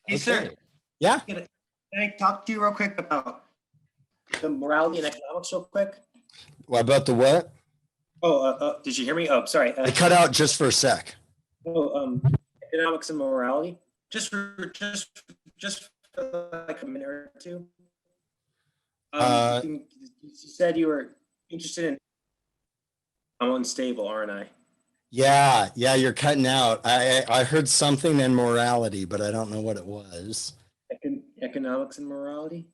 Hey, sir, Okay. Yeah. can I talk to you real quick about the morality and economics real quick? What about the what? Oh, did you hear me? Oh, sorry. I cut out just for a sec. Oh, economics and morality. Just for like a minute or two. Uh, You said you were interested in. I'm unstable, aren't I? yeah, you're cutting out. I heard something in morality, but I don't know what it was. Economics and morality.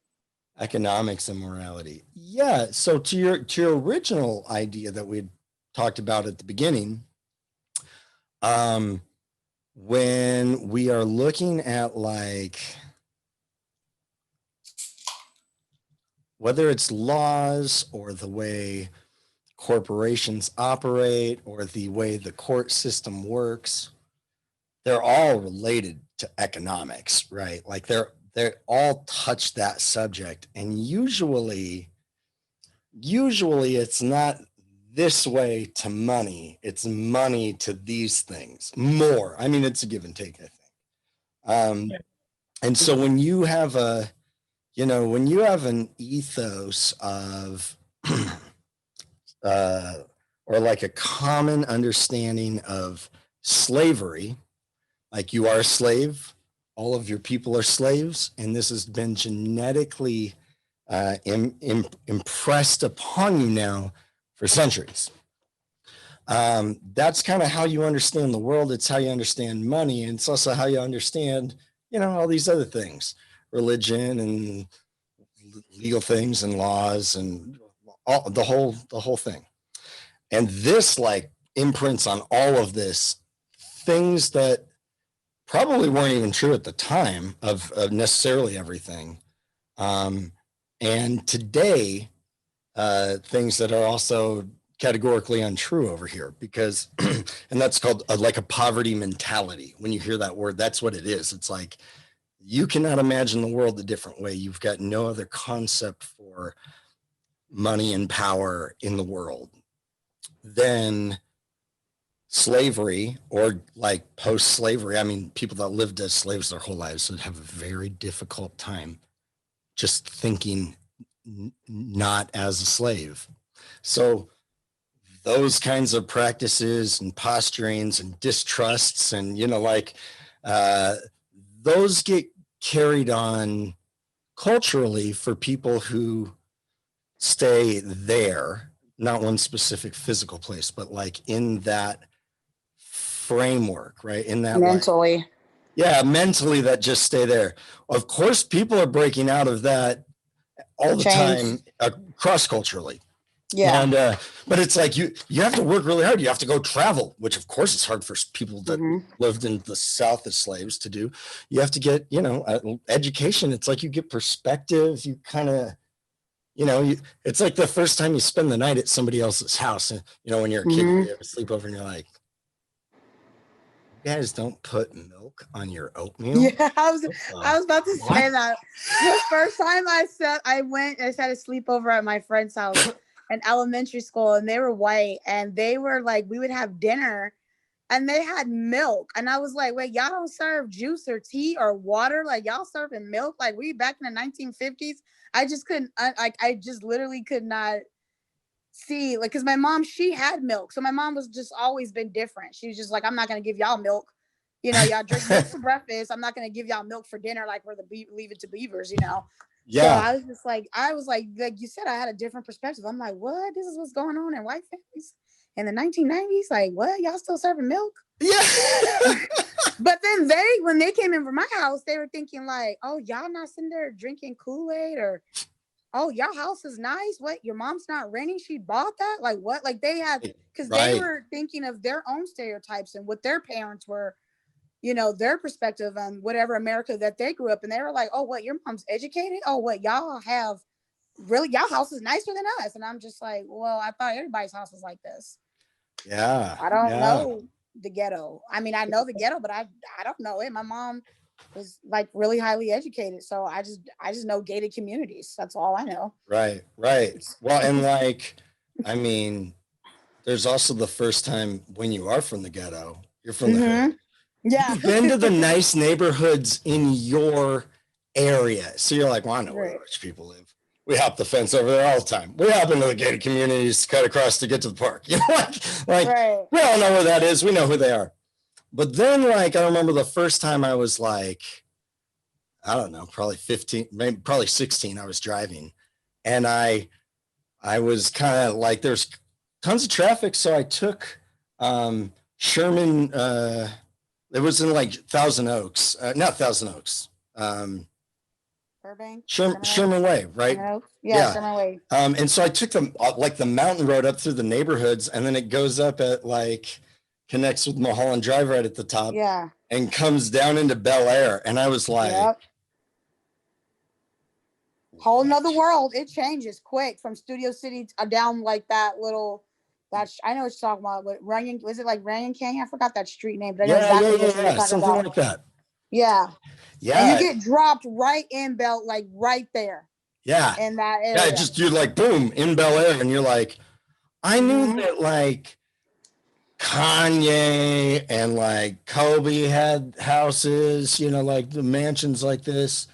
Economics and morality. Yeah. So to your original idea that we talked about at the beginning, um, when we are looking at like whether it's laws or the way corporations operate or the way the court system works, they're all related to economics, right? Like they're all touch that subject. And usually it's not this way to money, it's money to these things more. I mean, it's a give and take, I think. And so when you have when you have an ethos of or like a common understanding of slavery, like you are a slave, all of your people are slaves, and this has been genetically impressed upon you now for centuries. That's kind of how you understand the world. It's how you understand money, and it's also how you understand, all these other things, religion and legal things and laws and all the whole thing. And this like imprints on all of this things that probably weren't even true at the time of necessarily everything. And today, things that are also categorically untrue over here because, and that's called like a poverty mentality. When you hear that word, that's what it is. It's like, you cannot imagine the world a different way. You've got no other concept for money and power in the world than slavery or like post-slavery. I mean, people that lived as slaves their whole lives would have a very difficult time just thinking not as a slave. So those kinds of practices and posturings and distrusts and, those get carried on culturally for people who stay there, not one specific physical place, but like in that framework, right? In that mentally. Like, yeah, mentally that just stay there. Of course, people are breaking out of that all the time, cross culturally. Yeah. And but it's like you have to work really hard. You have to go travel, which of course is hard for people that lived in the South as slaves to do. You have to get, education. It's like you get perspective. You kind of, it's like the first time you spend the night at somebody else's house. And, when you're a kid, you have a sleepover and you're like, you guys don't put milk on your oatmeal? Yeah, I was about to say that. The first time I had a sleepover at my friend's house in elementary school, and they were white, and they were like, we would have dinner and they had milk. And I was like, wait, y'all don't serve juice or tea or water? Like, y'all serving milk? Like, we back in the 1950s? I just couldn't, I just literally could not see, like, because my mom, she had milk. So my mom was just always been different. She was just like, I'm not going to give y'all milk. Y'all drink milk for breakfast. I'm not going to give y'all milk for dinner, like we're leave it to beavers, Yeah. So I was like you said, I had a different perspective. I'm like, what? This is what's going on in white families in the 1990s? Like, what? Y'all still serving milk? Yeah. But then when they came in from my house, they were thinking like, oh, y'all not sitting there drinking Kool-Aid, or, oh, y'all house is nice. What? Your mom's not renting? She bought that? Like, what? Like, they had, because they were thinking of their own stereotypes and what their parents were, their perspective on whatever America that they grew up in. They were like, oh, what, your mom's educated? Oh, what, y'all have, really, y'all house is nicer than us? And I'm just like, well, I thought everybody's house was like this. Yeah. I don't know the ghetto. I mean, I know the ghetto, but I don't know it. My mom was like really highly educated. So I just know gated communities. That's all I know. Right. Well, and like, I mean, there's also the first time when you are from the ghetto, you're from the hood. Yeah. You've been to the nice neighborhoods in your area. So you're like, well, I know where the Right. rich people live. We hop the fence over there all the time. We hop into the gated communities, cut across to get to the park. You know, like Right. we all know where that is. We know who they are. But then, like, I remember the first time I was like, I don't know, probably 15, maybe probably 16. I was driving, and I was kind of like, there's tons of traffic, so I took Sherman. It was in like Thousand Oaks, not Thousand Oaks. Burbank. Sherman Way, right? Sherman Oaks? Yeah. Sherman Way. And so I took them like the mountain road up through the neighborhoods, and then it goes up at like connects with Mulholland Drive right at the top. Yeah. And comes down into Bel Air, and I was like, Yep. Whole nother world. It changes quick from Studio City down like that little. I know what you're talking about. But Runyon, was it like Runyon Canyon? I forgot that street name, but I know exactly what you're talking something about. like that. Yeah. Yeah. And you get dropped right in Bel, like right there. Yeah. In that area. Yeah, just you're like boom in Bel Air, and you're like, I knew that like Kanye and like Kobe had houses, you know, like the mansions like this.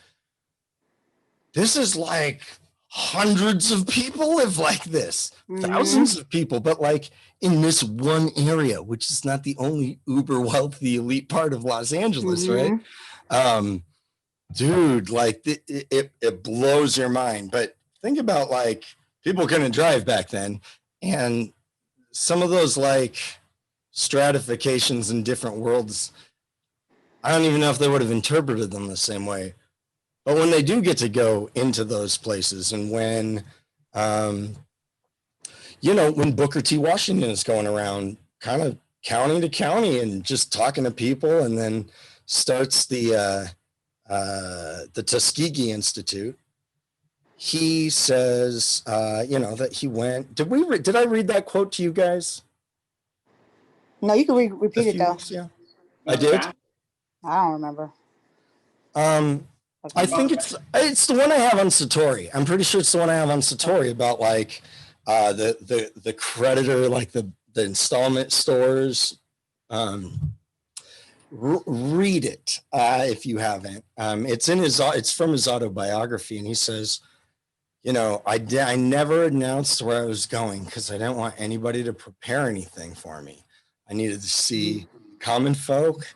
This is like hundreds of people live like this, thousands of people, but like in this one area, which is not the only uber wealthy elite part of Los Angeles, right? Dude, like it blows your mind. But think about like people couldn't drive back then, and some of those like stratifications in different worlds, I don't even know if they would have interpreted them the same way. But when they do get to go into those places, and when, you know, when Booker T. Washington is going around kind of county to county and just talking to people, and then starts the Tuskegee Institute, he says, you know, that he went. Did I read that quote to you guys? No, you can repeat it though. Yeah, I did. I don't remember. I think it's the one I have on Satori. I'm pretty sure it's the one I have on Satori about like the creditor, like the installment stores. Read it if you haven't. It's from his autobiography, and he says, you know, I never announced where I was going because I didn't want anybody to prepare anything for me. I needed to see common folk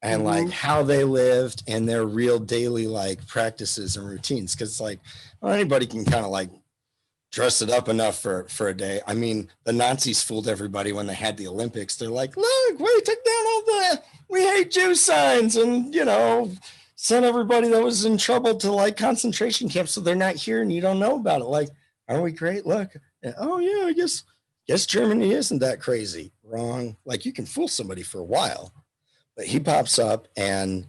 and like how they lived and their real daily like practices and routines. Cause like, well, anybody can kind of like dress it up enough for a day. I mean, the Nazis fooled everybody when they had the Olympics. They're like, look, we took down all the "we hate Jews" signs, and, you know, sent everybody that was in trouble to like concentration camps. So they're not here and you don't know about it. Like, aren't we great? Look, oh yeah, I guess Germany isn't that crazy. Wrong. Like, you can fool somebody for a while. But he pops up and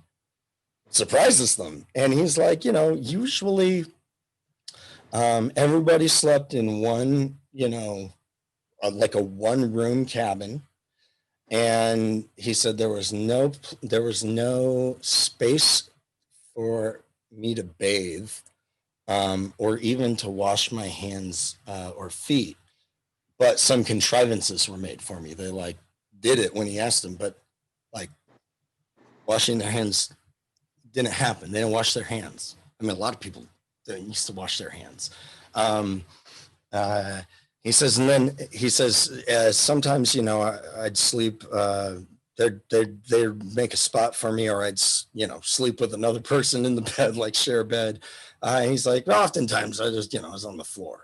surprises them. And he's like, you know, usually everybody slept in one, you know, like a one room cabin. And he said there was no space for me to bathe or even to wash my hands or feet. But some contrivances were made for me. They like did it when he asked them, but like, washing their hands didn't happen. They didn't wash their hands. I mean, a lot of people used to wash their hands. He says, and then he says, sometimes, you know, I'd sleep, they'd make a spot for me, or I'd, you know, sleep with another person in the bed, like share a bed. He's like, oftentimes I just, you know, I was on the floor.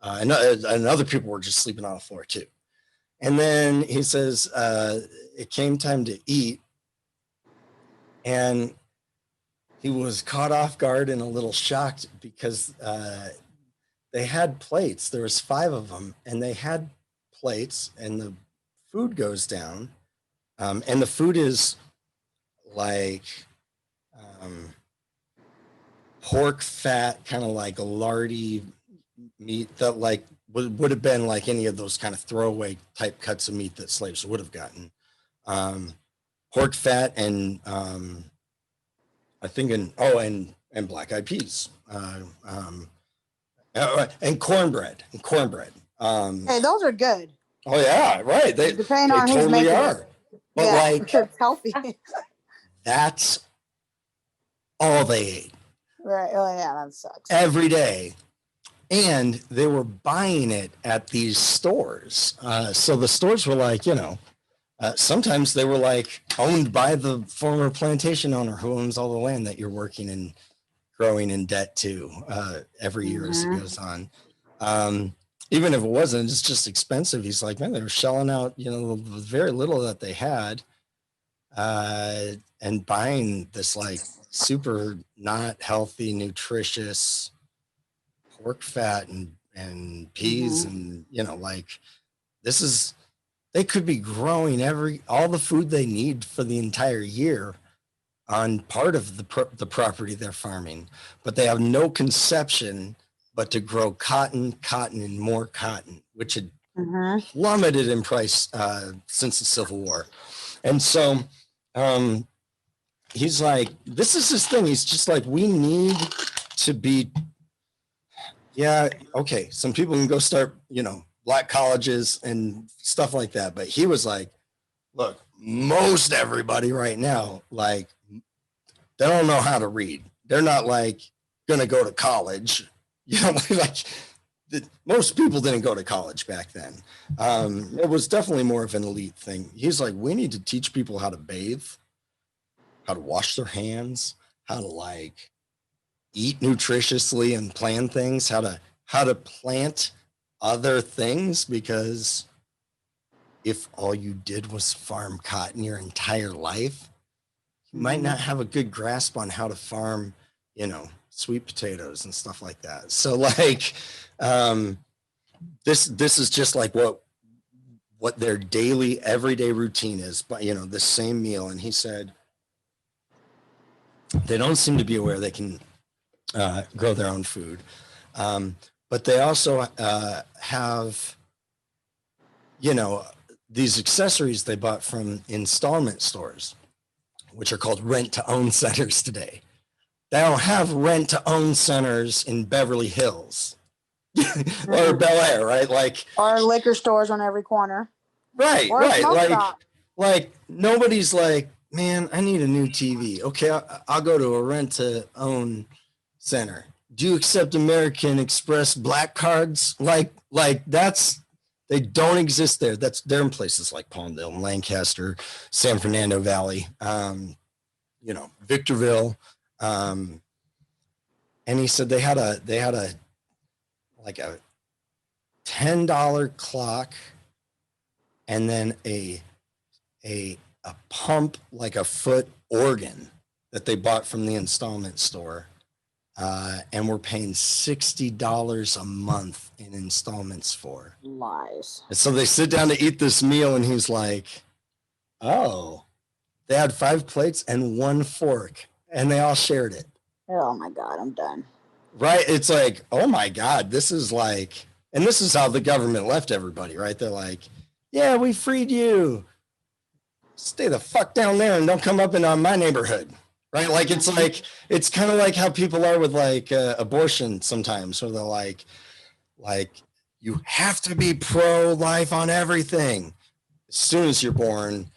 And other people were just sleeping on the floor too. And then he says, it came time to eat. And he was caught off guard and a little shocked because they had plates. There was 5 of them, and they had plates, and the food goes down. And the food is like pork fat, kind of like a lardy meat that like would have been like any of those kind of throwaway type cuts of meat that slaves would have gotten. Pork fat and I think and black-eyed peas and cornbread. Hey, those are good. Oh yeah, right. They Depending on who's totally making are. it. But yeah, like it's healthy. That's all they ate. Right. Oh yeah, that sucks. Every day. And they were buying it at these stores. So the stores were like, sometimes they were like owned by the former plantation owner who owns all the land that you're working and growing in debt to every year as it goes on. Even if it wasn't, it's just expensive. He's like, man, they were shelling out, the very little that they had and buying this like super not healthy, nutritious pork fat and peas and like they could be growing all the food they need for the entire year on part of the property they're farming, but they have no conception but to grow cotton and more cotton, which had plummeted in price since the Civil War. And so he's like, this is his thing. He's just like, we need to be, okay, some people can go start, black colleges and stuff like that. But he was like, look, most everybody right now, like, they don't know how to read. They're not like going to go to college. Like most people didn't go to college back then. It was definitely more of an elite thing. He's like, we need to teach people how to bathe, how to wash their hands, how to like eat nutritiously and plan things, how to plant other things, because if all you did was farm cotton your entire life, you might not have a good grasp on how to farm, sweet potatoes and stuff like that. So like, this is just like what their daily, everyday routine is, but the same meal. And he said, they don't seem to be aware they can grow their own food. But they also have, these accessories they bought from installment stores, which are called rent-to-own centers today. They don't have rent-to-own centers in Beverly Hills or Bel Air, right? Like, or liquor stores on every corner. Right, or right. Like nobody's like, man, I need a new TV. Okay, I'll go to a rent-to-own center. Do you accept American Express black cards? Like they don't exist there. They're in places like Palmdale, Lancaster, San Fernando Valley, Victorville. And he said they had a like a $10 clock and then a pump, like a foot organ that they bought from the installment store. And we're paying $60 a month in installments for. Lies. And so they sit down to eat this meal, and he's like, oh, they had 5 plates and 1 fork, and they all shared it. Oh my God, I'm done. Right? It's like, oh my God, this is like, and this is how the government left everybody, right? They're like, yeah, we freed you. Stay the fuck down there and don't come up in my neighborhood. Right? Like, it's kind of like how people are with like abortion sometimes, where they're like, you have to be pro-life on everything. As soon as you're born,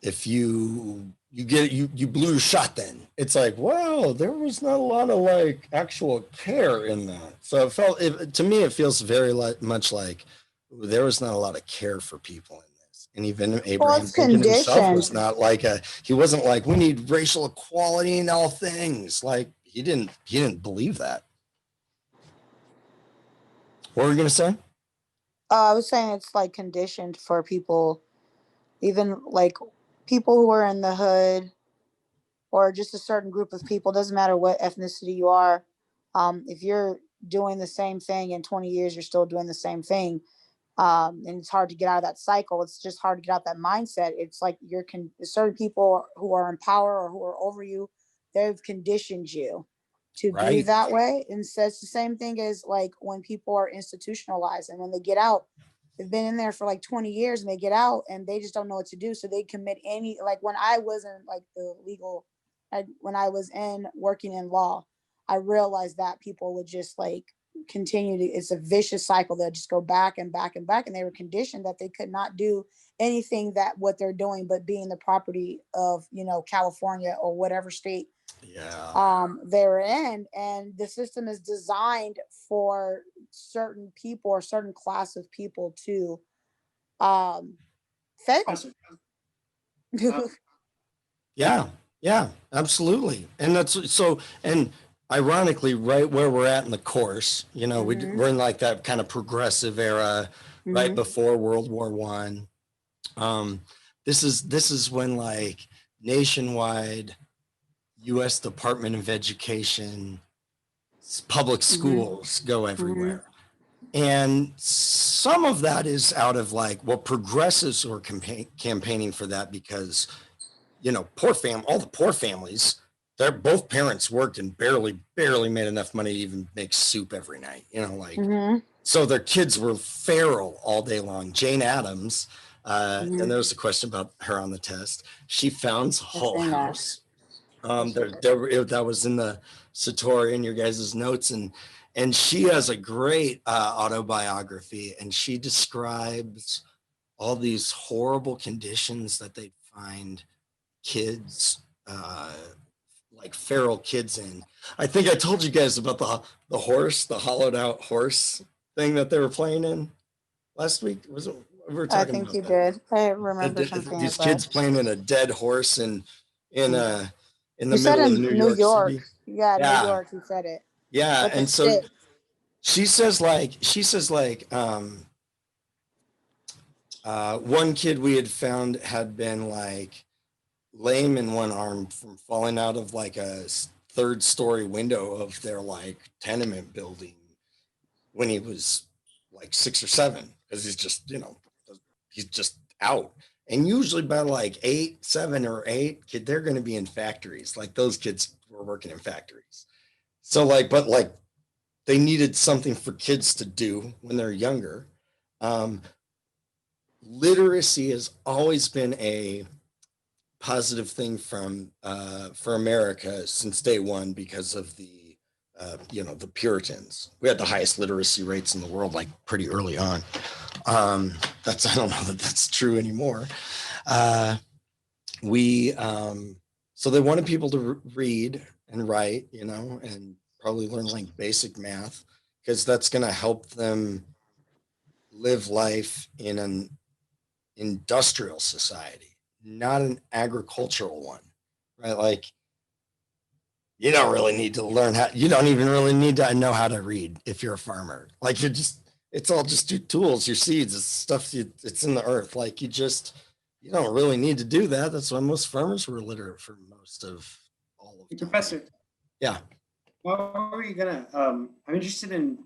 if you get it, you blew your shot, then it's like, wow, there was not a lot of like actual care in that. So to me, it feels very much like there was not a lot of care for people in this. And even Abraham Lincoln himself was not like he wasn't like, we need racial equality in all things. Like he didn't believe that. What were you gonna say? I was saying it's like conditioned for people, even like people who are in the hood or just a certain group of people, doesn't matter what ethnicity you are. If you're doing the same thing in 20 years, you're still doing the same thing. And it's hard to get out of that cycle. It's just hard to get out that mindset. It's like certain people who are in power or who are over you, they've conditioned you to be that way. And so it's the same thing as like when people are institutionalized and when they get out, they've been in there for like 20 years and they get out and they just don't know what to do. So they commit like when I was in like the when I was in working in law, I realized that people would just like continue to, it's a vicious cycle. They'll just go back and back and back. And they were conditioned that they could not do anything that what they're doing, but being the property of, you know, California or whatever state they're in. And the system is designed for certain people or certain class of people to fail. Yeah, absolutely. And that's so, and ironically, right where we're at in the course, you know, we're in like that kind of progressive era, right before World War One. This is when like nationwide U.S. Department of Education, public schools go everywhere. And some of that is out of like, well, progressives were campaigning for that because, you know, all the poor families, both parents worked and barely made enough money to even make soup every night, you know, like, so their kids were feral all day long. Jane Addams, and there was a question about her on the test. She founds Hull House. That was in the Satori in your guys' notes, and she has a great autobiography, and she describes all these horrible conditions that they find kids, like feral kids in. I think I told you guys about the horse, the hollowed out horse thing that they were playing in last week. Was it? We were talking. I think you did. I remember something. These kids playing in a dead horse in the you said middle in of New York City. Yeah, New York. You said it. Yeah, and so she says one kid we had found had been like lame in one arm from falling out of like a third story window of their like tenement building when he was like 6 or 7, because he's just, you know, he's just out. And usually by like 7 or 8, they're going to be in factories. Like those kids were working in factories. So like, but like they needed something for kids to do when they're younger. Literacy has always been a positive thing for America since day one because of the the Puritans. We had the highest literacy rates in the world like pretty early on. I don't know that that's true anymore. So they wanted people to read and write, you know, and probably learn like basic math, because that's going to help them live life in an industrial society, not an agricultural one, right? Like you don't really need to learn you don't even really need to know how to read if you're a farmer. Like it's all just your tools, your seeds, it's stuff it's in the earth. Like you don't really need to do that. That's why most farmers were illiterate for most of all of time. Professor. Yeah. How are you gonna I'm interested in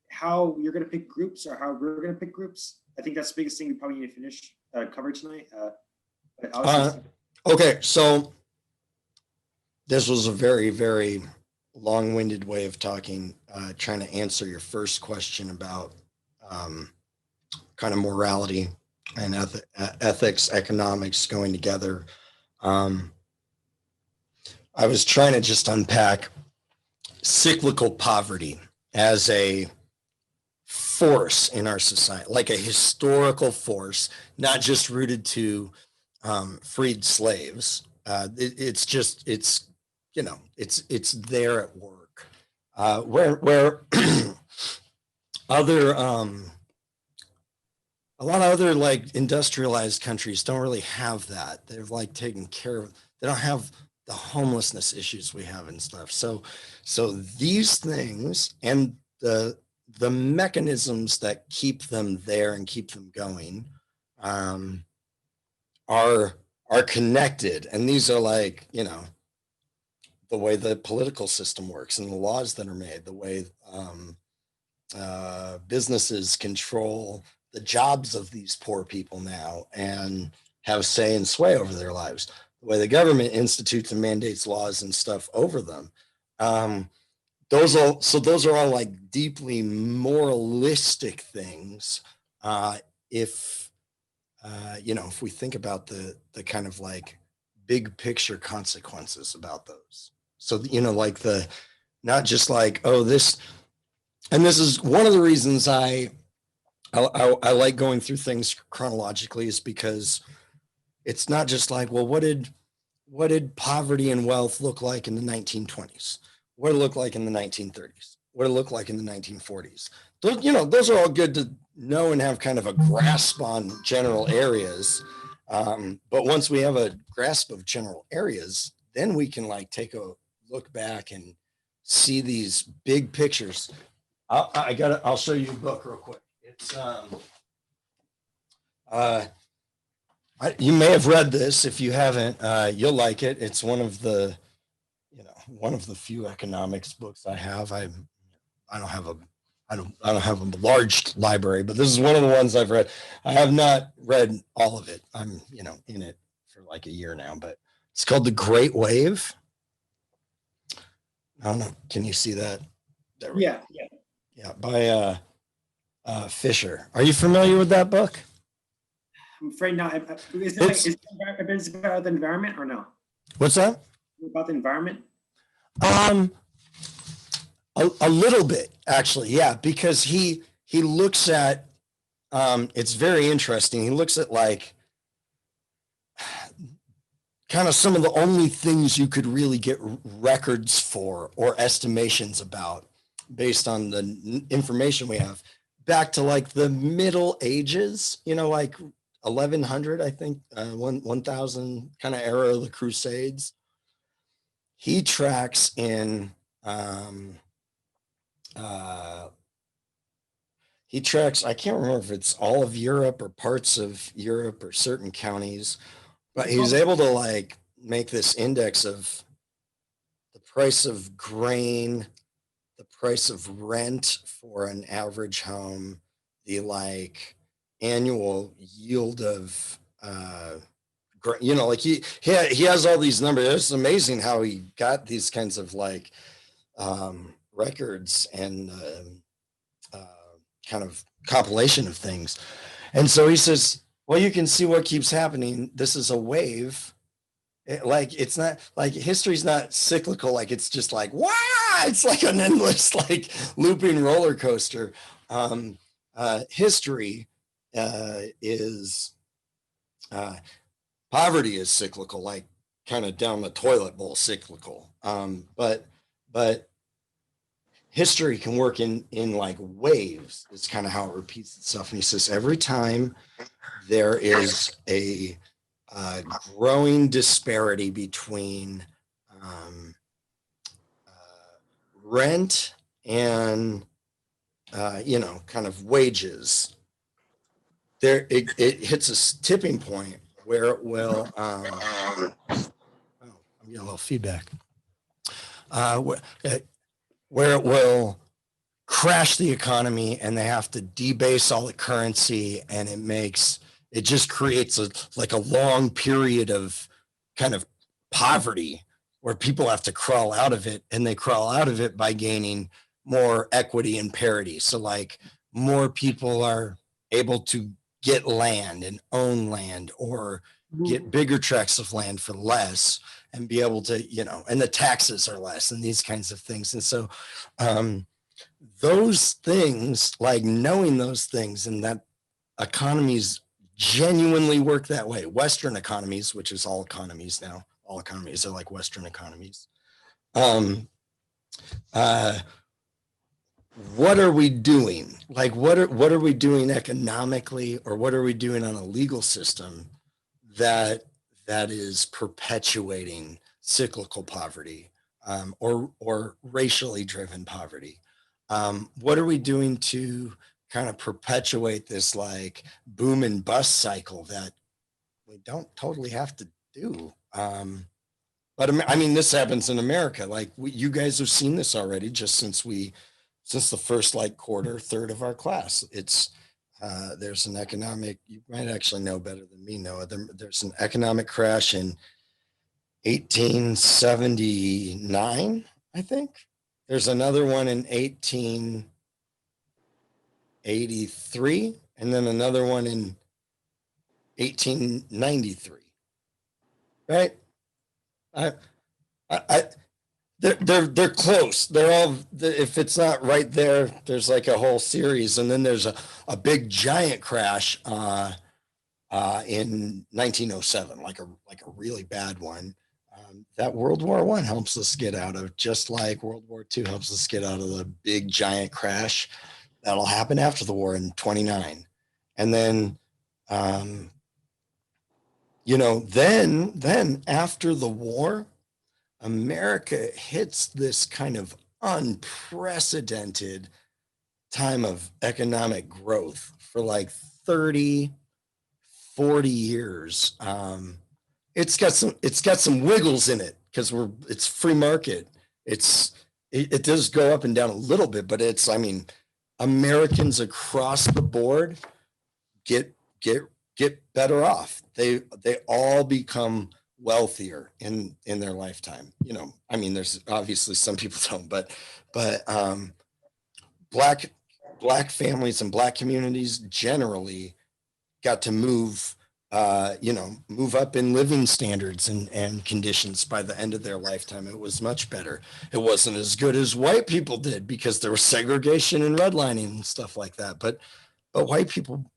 how you're gonna pick groups or how we're gonna pick groups. I think that's the biggest thing we probably need to finish cover tonight. Okay, so this was a very, very long-winded way of talking, trying to answer your first question about kind of morality and ethics, economics going together. I was trying to just unpack cyclical poverty as a force in our society, like a historical force, not just rooted to freed slaves. It's there at work, where other a lot of other like industrialized countries don't really have that. They're like taken care of. They don't have the homelessness issues we have and stuff. So these things and the mechanisms that keep them there and keep them going are connected. And these are like, you know, the way the political system works and the laws that are made, the way businesses control the jobs of these poor people now and have say and sway over their lives, the way the government institutes and mandates laws and stuff over them. Those are all like deeply moralistic things. If we think about the kind of like big picture consequences about those. So, you know, like not just like, oh, this and this is one of the reasons I like going through things chronologically, is because it's not just like, well, what did poverty and wealth look like in the 1920s? What did it look like in the 1930s? What did it look like in the 1940s? Those are all good to know and have kind of a grasp on general areas. But once we have a grasp of general areas, then we can like take a look back and see these big pictures. I'll show you a book real quick. It's uh, you may have read this. If you haven't, you'll like it. It's one of the few economics books I have. I don't have a I don't have a large library, but this is one of the ones I've read. I have not read all of it. I'm in it for like a year now, but it's called The Great Wave. I don't know. Can you see that? There we Yeah, go. yeah. Yeah, by Fisher. Are you familiar with that book? I'm afraid not. Is it about the environment or no? What's that? About the environment? A little bit, actually, yeah, because he looks at it's very interesting. He looks at like kind of some of the only things you could really get records for or estimations about based on the information we have back to like the Middle Ages, like 1100, I think, 1000 kind of era of the Crusades. He tracks in I can't remember if it's all of Europe or parts of Europe or certain counties, but he was able to like make this index of the price of grain, the price of rent for an average home, the like annual yield of like he has all these numbers. It's amazing how he got these kinds of like records and kind of compilation of things. And so he says, well, you can see what keeps happening. This is a wave. It's not like history's not cyclical. Like it's just like, wow, it's like an endless, like looping roller coaster. History is poverty is cyclical, like kind of down the toilet bowl cyclical. But history can work in like waves. It's kind of how it repeats itself. And he says every time there is a growing disparity between rent and kind of wages, it hits a tipping point where it will I'm getting a little feedback, where it will crash the economy and they have to debase all the currency, and it just creates a long period of kind of poverty where people have to crawl out of it, and they crawl out of it by gaining more equity and parity. So like more people are able to get land and own land or get bigger tracts of land for less and be able to, and the taxes are less and these kinds of things. And so those things, like knowing those things and that economies genuinely work that way. Western economies, which is all economies now, all economies are like Western economies. What are we doing? Like, what are we doing economically, or what are we doing on a legal system that is perpetuating cyclical poverty, or racially driven poverty? What are we doing to kind of perpetuate this like boom and bust cycle that we don't totally have to do? But I mean, this happens in America. Like you guys have seen this already, just since the first like third of our class. It's there's an economic, you might actually know better than me, Noah. There's an economic crash in 1879, I think. There's another one in 1883, and then another one in 1893. Right? I they're close. They're all, if it's not right there, there's like a whole series, and then there's a big giant crash in 1907, like a really bad one. That World War I helps us get out of, just like World War II helps us get out of the big giant crash that'll happen after the war in 29. And then, then after the war, America hits this kind of unprecedented time of economic growth for like 30, 40 years. It's got some wiggles in it because it's free market. It does go up and down a little bit, but I mean, Americans across the board get better off. They all become wealthier in their lifetime. I mean, there's obviously some people don't, but black families and black communities generally got to move up in living standards and conditions by the end of their lifetime. It was much better. It wasn't as good as white people did because there was segregation and redlining and stuff like that. But white people,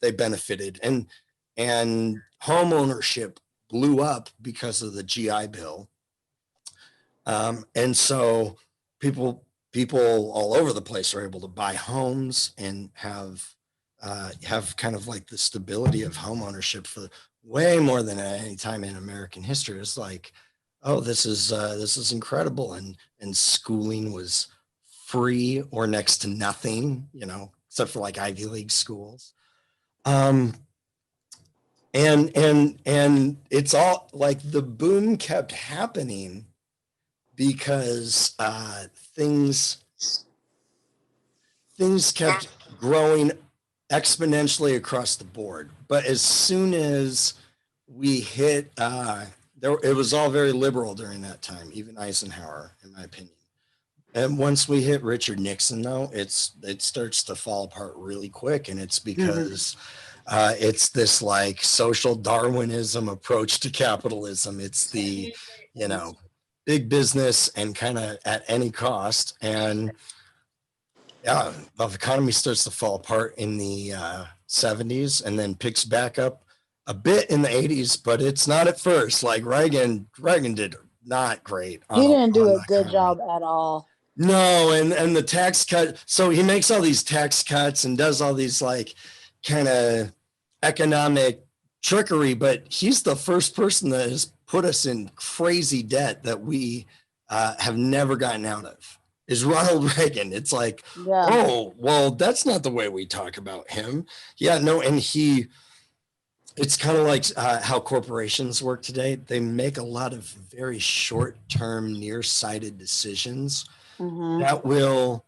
they benefited, and home ownership blew up because of the GI Bill. And so people all over the place are able to buy homes and have kind of like the stability of home ownership for way more than at any time in American history. It's like, oh, this is incredible. And schooling was free or next to nothing, except for like Ivy League schools. And it's all like the boom kept happening because things kept growing exponentially across the board. But as soon as we hit, it was all very liberal during that time, even Eisenhower, in my opinion. And once we hit Richard Nixon, though, it starts to fall apart really quick. And it's because it's this like social Darwinism approach to capitalism. It's the, big business and kind of at any cost. And yeah, the economy starts to fall apart in the 70s and then picks back up a bit in the 80s, but it's not at first. Like Reagan did not great. He didn't do a good job at all. No, and the tax cut. So he makes all these tax cuts and does all these like kind of economic trickery, but he's the first person that has put us in crazy debt that we have never gotten out of. Is Ronald Reagan. It's like, oh, well, that's not the way we talk about him. Yeah, no, and it's kind of like how corporations work today. They make a lot of very short-term, nearsighted decisions that will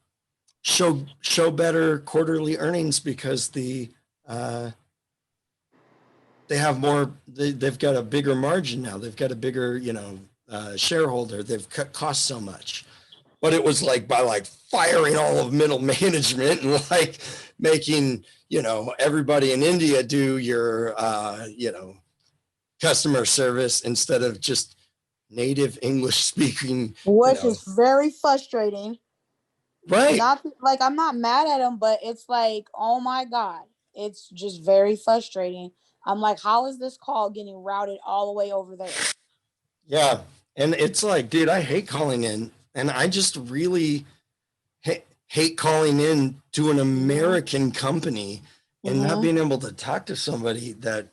show better quarterly earnings because they have more, they've got a bigger margin now. They've got a bigger, shareholder. They've cut costs so much. But it was like by like firing all of middle management and like making, everybody in India do your, customer service instead of just native English speaking. Which is very frustrating. Right. I'm not mad at him, but it's like, oh my God, it's just very frustrating. I'm like, how is this call getting routed all the way over there? Yeah. And it's like, dude, I hate calling in. And I just really hate calling in to an American company and not being able to talk to somebody that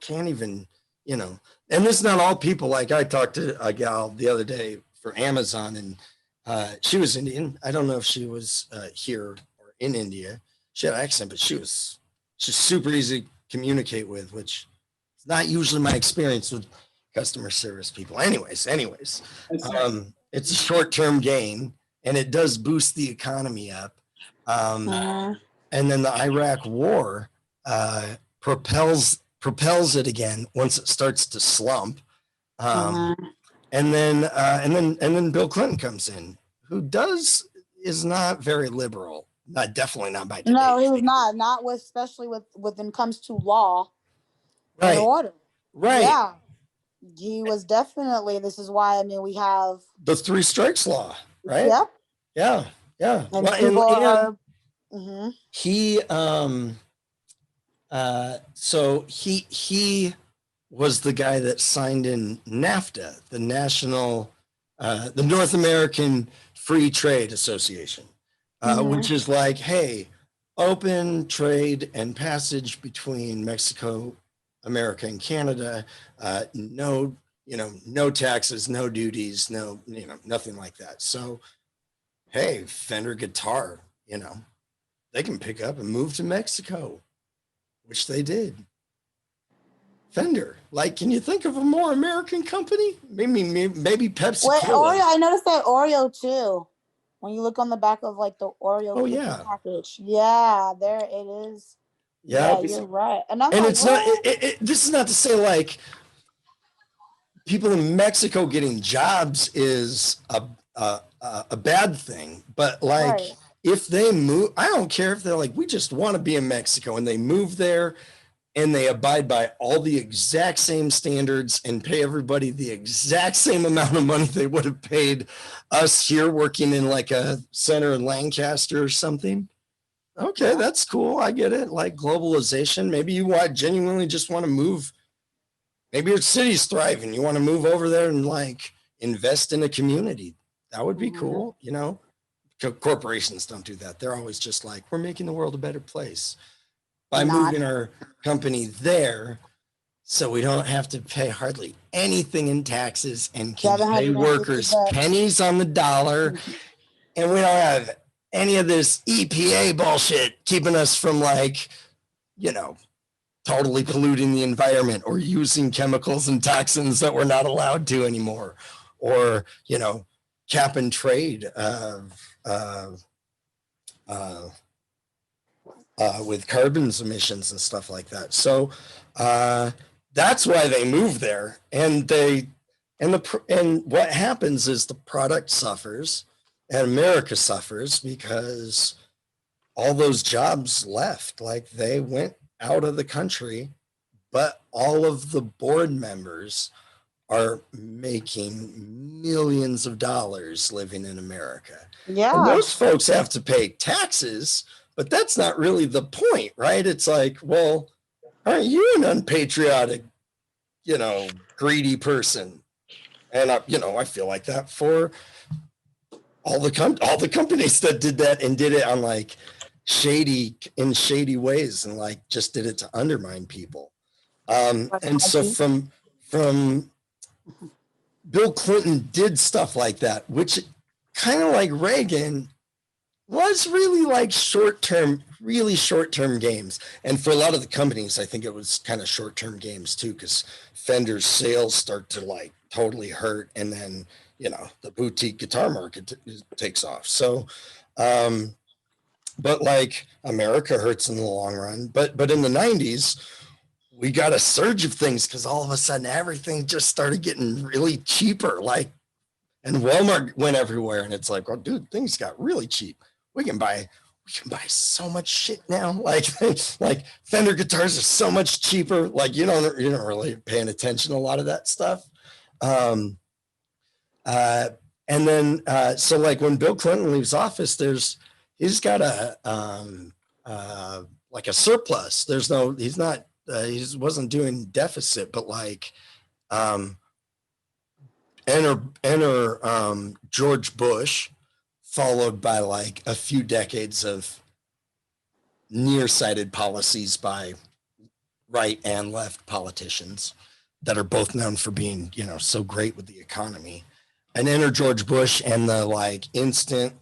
can't even, and this is not all people. Like I talked to a gal the other day for Amazon and she was Indian. I don't know if she was here or in India. She had an accent, but she's super easy to communicate with, which is not usually my experience with customer service people. Anyways, it's a short-term gain and it does boost the economy up. And then the Iraq war propels it again once it starts to slump. And then Bill Clinton comes in, who is not very liberal. Definitely not by today's No, he was not especially when it comes to law and order. Right. Yeah. He was definitely. This is why I mean we have. The three strikes law, right? Yep. Yeah, yeah. And Well, people and are. Mhm. he so he was the guy that signed in NAFTA, the North American Free Trade Association, which is like, hey, open trade and passage between Mexico, America, and Canada. No, no taxes, no duties, no, nothing like that. So, hey, Fender guitar, they can pick up and move to Mexico, which they did. Fender, like, can you think of a more American company? Maybe Pepsi Wait, Cola. Oreo. I noticed that Oreo too. When you look on the back of like the Oreo Oh, cookie yeah. package, yeah, there it is. Yeah, You're right. And I'm and like, it's not. what? This is not to say like people in Mexico getting jobs is a bad thing, but like Right. if they move, I don't care if they're like, we just want to be in Mexico, and they move there and they abide by all the exact same standards and pay everybody the exact same amount of money they would have paid us here working in like a center in Lancaster or something. Okay, that's cool. I get it. Like globalization. Maybe you genuinely just want to move. Maybe your city's thriving. You want to move over there and like invest in a community. That would be cool. Corporations don't do that. They're always just like, we're making the world a better place by moving our company there, so we don't have to pay hardly anything in taxes and can pay workers pennies on the dollar. And we don't have any of this EPA bullshit keeping us from like, totally polluting the environment or using chemicals and toxins that we're not allowed to anymore, or, cap and trade with carbons emissions and stuff like that. So that's why they move there, and what happens is the product suffers, and America suffers because all those jobs left. Like they went out of the country, but all of the board members are making millions of dollars living in America. Yeah. And those folks have to pay taxes, but that's not really the point, right? It's like, well, aren't you an unpatriotic, greedy person? And I feel like that for all the companies that did that and did it on like shady ways and like just did it to undermine people. And so from Bill Clinton did stuff like that, which kind of like Reagan was really like really short-term games. And for a lot of the companies, I think it was kind of short-term games too, because Fender's sales start to like totally hurt. And then, the boutique guitar market takes off. So, but like America hurts in the long run. But in the 90s, we got a surge of things because all of a sudden everything just started getting really cheaper. Like, and Walmart went everywhere, and it's like, well, dude, things got really cheap. We can buy so much shit now. Like Fender guitars are so much cheaper. Like you don't really paying attention to a lot of that stuff. And then so like when Bill Clinton leaves office, he's got like a surplus. He wasn't doing deficit, but like enter George Bush, followed by like a few decades of nearsighted policies by right and left politicians that are both known for being, so great with the economy. And enter George Bush and the like instant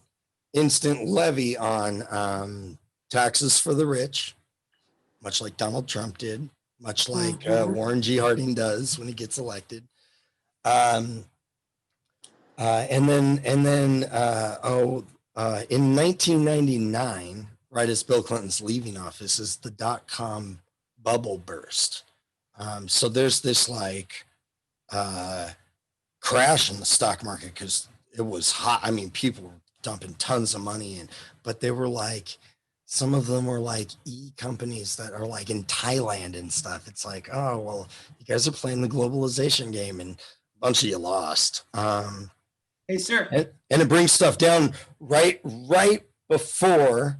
levy on taxes for the rich, much like Donald Trump did, much like Warren G. Harding does when he gets elected. In 1999, right as Bill Clinton's leaving office, is the dot-com bubble burst. So there's this like crash in the stock market because it was hot. I mean, people were dumping tons of money in, but they were like, some of them were like companies that are like in Thailand and stuff. It's like, oh, well, you guys are playing the globalization game and a bunch of you lost. Hey, sir. And it brings stuff down right before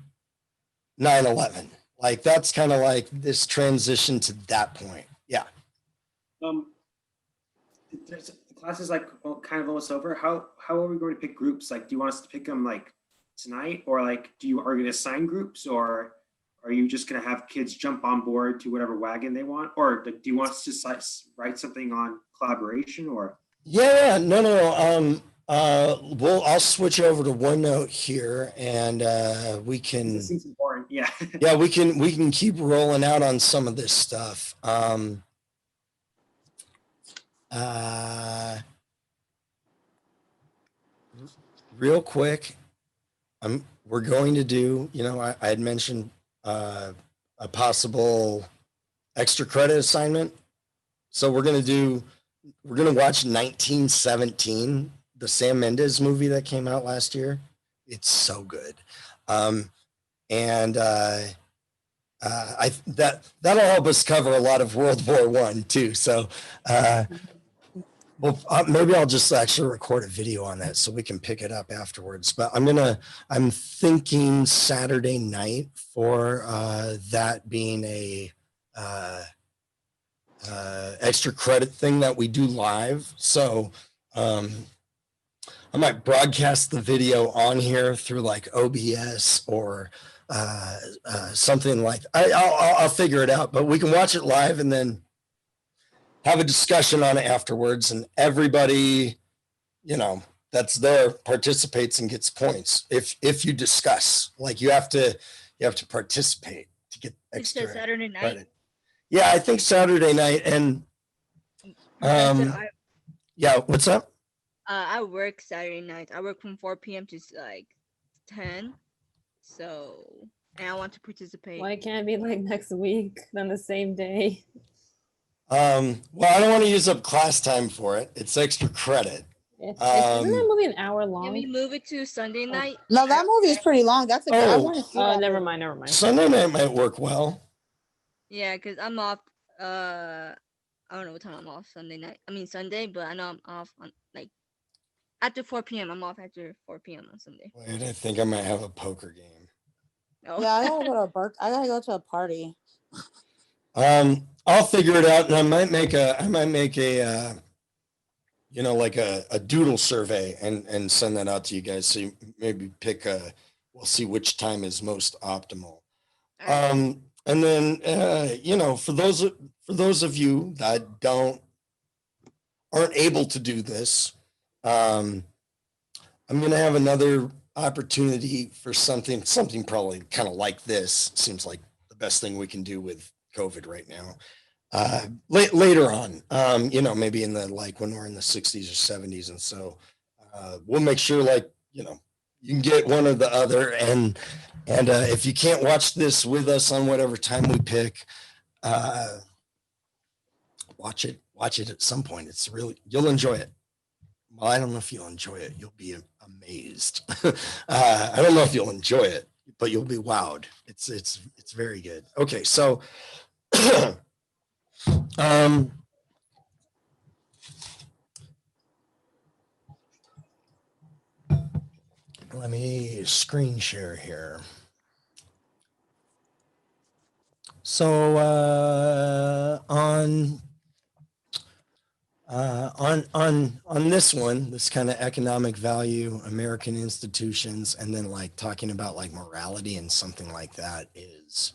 9/11. Like that's kind of like this transition to that point. Yeah. There's class is like kind of almost over. How are we going to pick groups? Like, do you want us to pick them like tonight, or like, are you going to assign groups, or are you just going to have kids jump on board to whatever wagon they want, or do you want us to like, write something on collaboration, or? Yeah, no. I'll switch over to OneNote here, and we can. This seems important. Yeah. Yeah, we can keep rolling out on some of this stuff. Real quick, we're going to do. I had mentioned a possible extra credit assignment, so we're gonna watch 1917, the Sam Mendes movie that came out last year. It's so good. That'll help us cover a lot of World War I too. So, maybe I'll just actually record a video on that so we can pick it up afterwards. But I'm thinking Saturday night for that being a extra credit thing that we do live. So I might broadcast the video on here through like OBS or something like I'll figure it out, but we can watch it live and then have a discussion on it afterwards, and everybody that's there participates and gets points if you discuss. Like you have to participate to get extra. It's Saturday night. Credit. Yeah, I think Saturday night. And yeah, what's up? I work Saturday night. I work from 4 p.m. to like 10. So, and I want to participate. Why can't it be like next week on the same day? Well, I don't want to use up class time for it. It's extra credit. Isn't that movie an hour Can long? we move it to Sunday night? No, that movie is pretty long. That's a good. I want to see Oh, that never movie. mind. Sunday night might work well. Yeah, because I'm off. I don't know what time I'm off Sunday, but I know I'm off on like after 4 p.m. I'm off after 4 p.m. on Sunday. Wait, I think I might have a poker game. Oh. Yeah, I gotta go to a party. I'll figure it out, and I might make a like a doodle survey and send that out to you guys. So you maybe we'll see which time is most optimal. And then for those of you that aren't able to do this, I'm going to have another opportunity for something probably kind of like this. Seems like the best thing we can do with COVID right now. Later on, maybe in the when we're in the 60s or 70s, and so we'll make sure you can get one or the other, and if you can't watch this with us on whatever time we pick, watch it at some point. You'll enjoy it. Well, I don't know if you'll enjoy it. You'll be amazed. I don't know if you'll enjoy it, but you'll be wowed. It's very good. Okay, so let me screen share here. So on this one, this kind of economic value, American institutions, and then talking about morality and something like that is,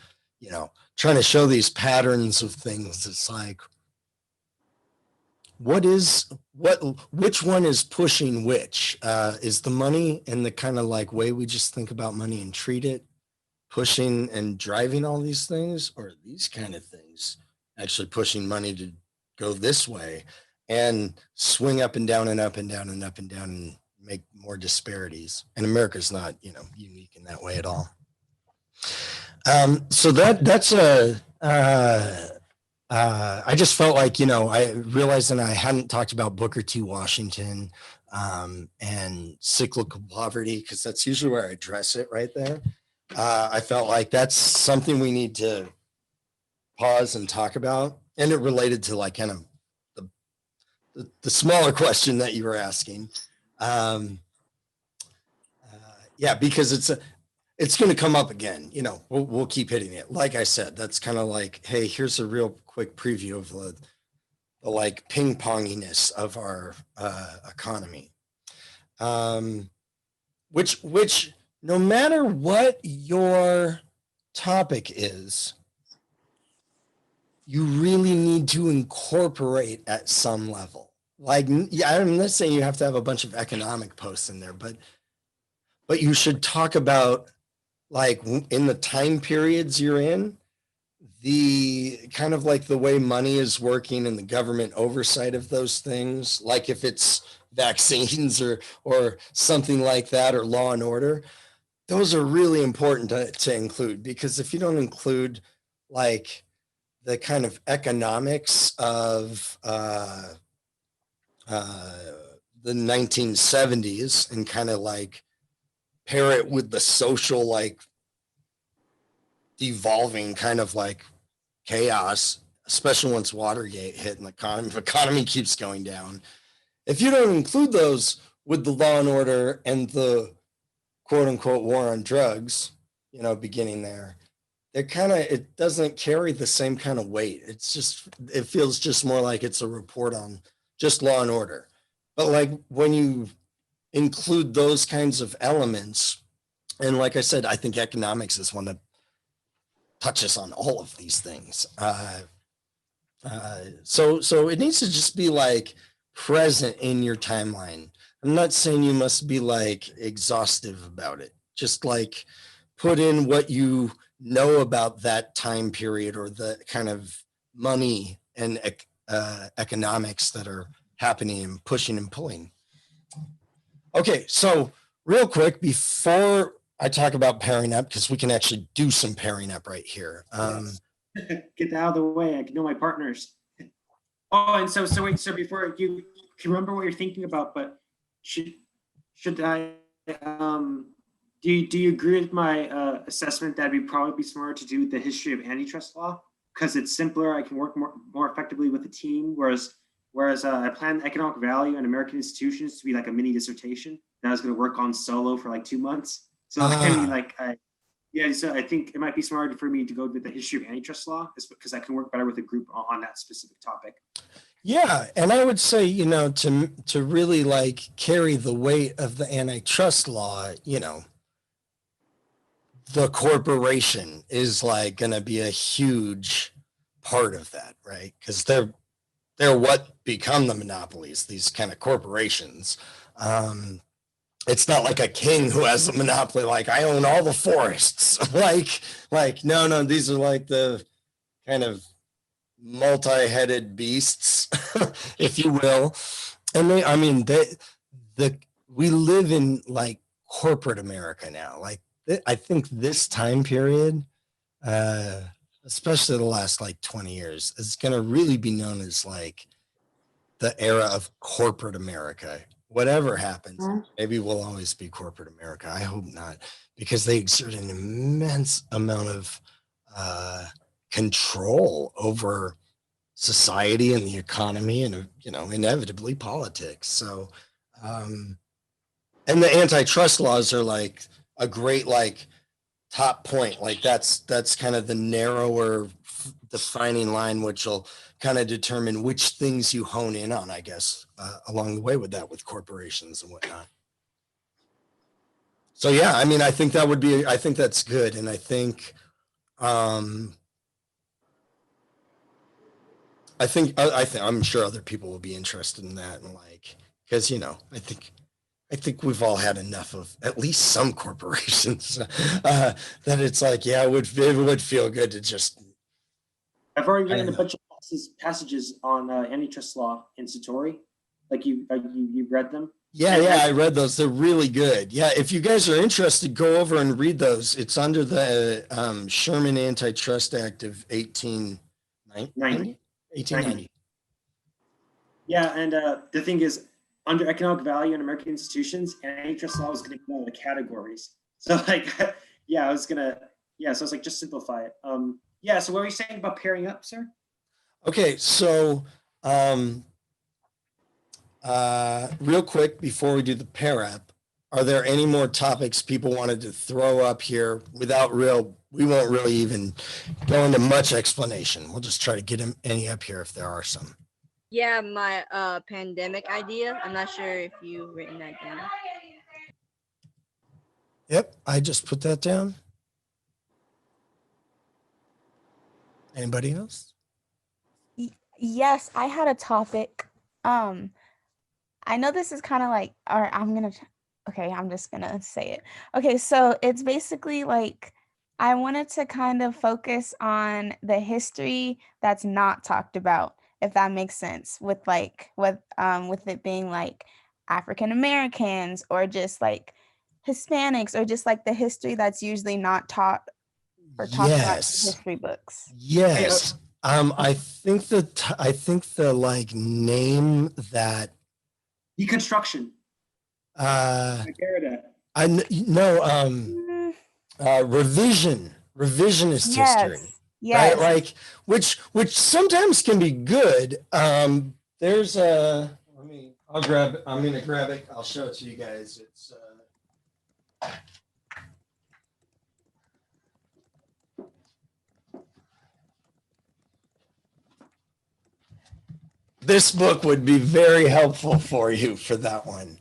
trying to show these patterns of things. It's which one is pushing which? Is the money and the kind of way we just think about money and treat it pushing and driving all these things, or these kind of things actually pushing money to go this way and swing up and down and up and down and up and down and make more disparities? And America's not, unique in that way at all. So that's I just felt like, I realized that I hadn't talked about Booker T. Washington and cyclical poverty, because that's usually where I address it right there. I felt like that's something we need to pause and talk about. And it related to like kind of the smaller question that you were asking. Um, yeah, because it's going to come up again. You know, we'll keep hitting it. Like I said, that's kind of like, hey, here's a real quick preview of the like ping ponginess of our economy. Which no matter what your topic is, you really need to incorporate at some level. Like, yeah, I'm not saying you have to have a bunch of economic posts in there, but you should talk about like in the time periods you're in, the kind of like the way money is working and the government oversight of those things, like if it's vaccines or something like that, or law and order. Those are really important to include, because if you don't include like the kind of economics of the 1970s and kind of like pair it with the social like devolving kind of like chaos, especially once Watergate hit and the economy keeps going down. If you don't include those with the law and order and the quote unquote war on drugs, you know, beginning there, it doesn't carry the same kind of weight. It feels just more like it's a report on just law and order. But like when you include those kinds of elements, and like I said, I think economics is one that touches on all of these things. So it needs to just be like present in your timeline. I'm not saying you must be like exhaustive about it. Just like put in what you know about that time period or the kind of money and economics that are happening and pushing and pulling. Okay, so real quick before I talk about pairing up, because we can actually do some pairing up right here. Get that out of the way. I can know my partners. Oh, and so wait, so before you can remember what you're thinking about, but should I do you agree with my assessment that it'd probably be smarter to do the history of antitrust law because it's simpler? I can work more effectively with a team, whereas I plan economic value and American institutions to be like a mini dissertation that I was going to work on solo for like 2 months. So I mean, like yeah, so I think it might be smarter for me to go with the history of antitrust law because I can work better with a group on that specific topic. Yeah, and I would say, you know, to really like carry the weight of the antitrust law, you know, the corporation is like going to be a huge part of that, right? Because they're what become the monopolies, these kind of corporations. It's not like a king who has a monopoly, like I own all the forests. like no, these are like the kind of multi-headed beasts, if you will. And we live in like corporate America now. Like I think this time period, especially the last like 20 years, is going to really be known as like the era of corporate America. Whatever happens, maybe we'll always be corporate America. I hope not, because they exert an immense amount of control over society and the economy and, you know, inevitably politics. So, and the antitrust laws are like a great like top point. Like that's kind of the narrower defining line, which will kind of determine which things you hone in on, I guess, along the way with that, with corporations and whatnot. So yeah, I mean, I think that's good. And I think, I'm sure other people will be interested in that. And like, cause you know, I think we've all had enough of at least some corporations that it's like, yeah, it would feel good to just. I've already written a bunch of passages on antitrust law in Satori. Like you've read them? Yeah, I read those. They're really good. Yeah, if you guys are interested, go over and read those. It's under the Sherman Antitrust Act of 1890. Yeah, and the thing is, under economic value in American institutions, antitrust law is going to be one of the categories. So like, Yeah, I was gonna. Yeah, so I was like, just simplify it. Yeah. So what were you saying about pairing up, sir? Okay, so real quick before we do the pair up, are there any more topics people wanted to throw up here without we won't really even go into much explanation. We'll just try to get any up here if there are some. Yeah, my pandemic idea. I'm not sure if you've written that down. Yep, I just put that down. Anybody else? Yes, I had a topic. I know this is kind of like, or okay, I'm just gonna say it. Okay, so it's basically like I wanted to kind of focus on the history that's not talked about, if that makes sense, with with it being like African Americans or just like Hispanics or just like the history that's usually not taught or talked about in Yes. history books. Yes. I think the like name that Deconstruction. Derrida. Revisionist history. Yes. Right? Like which sometimes can be good. There's I'm gonna grab it. I'll show it to you guys. It's this book would be very helpful for you for that one.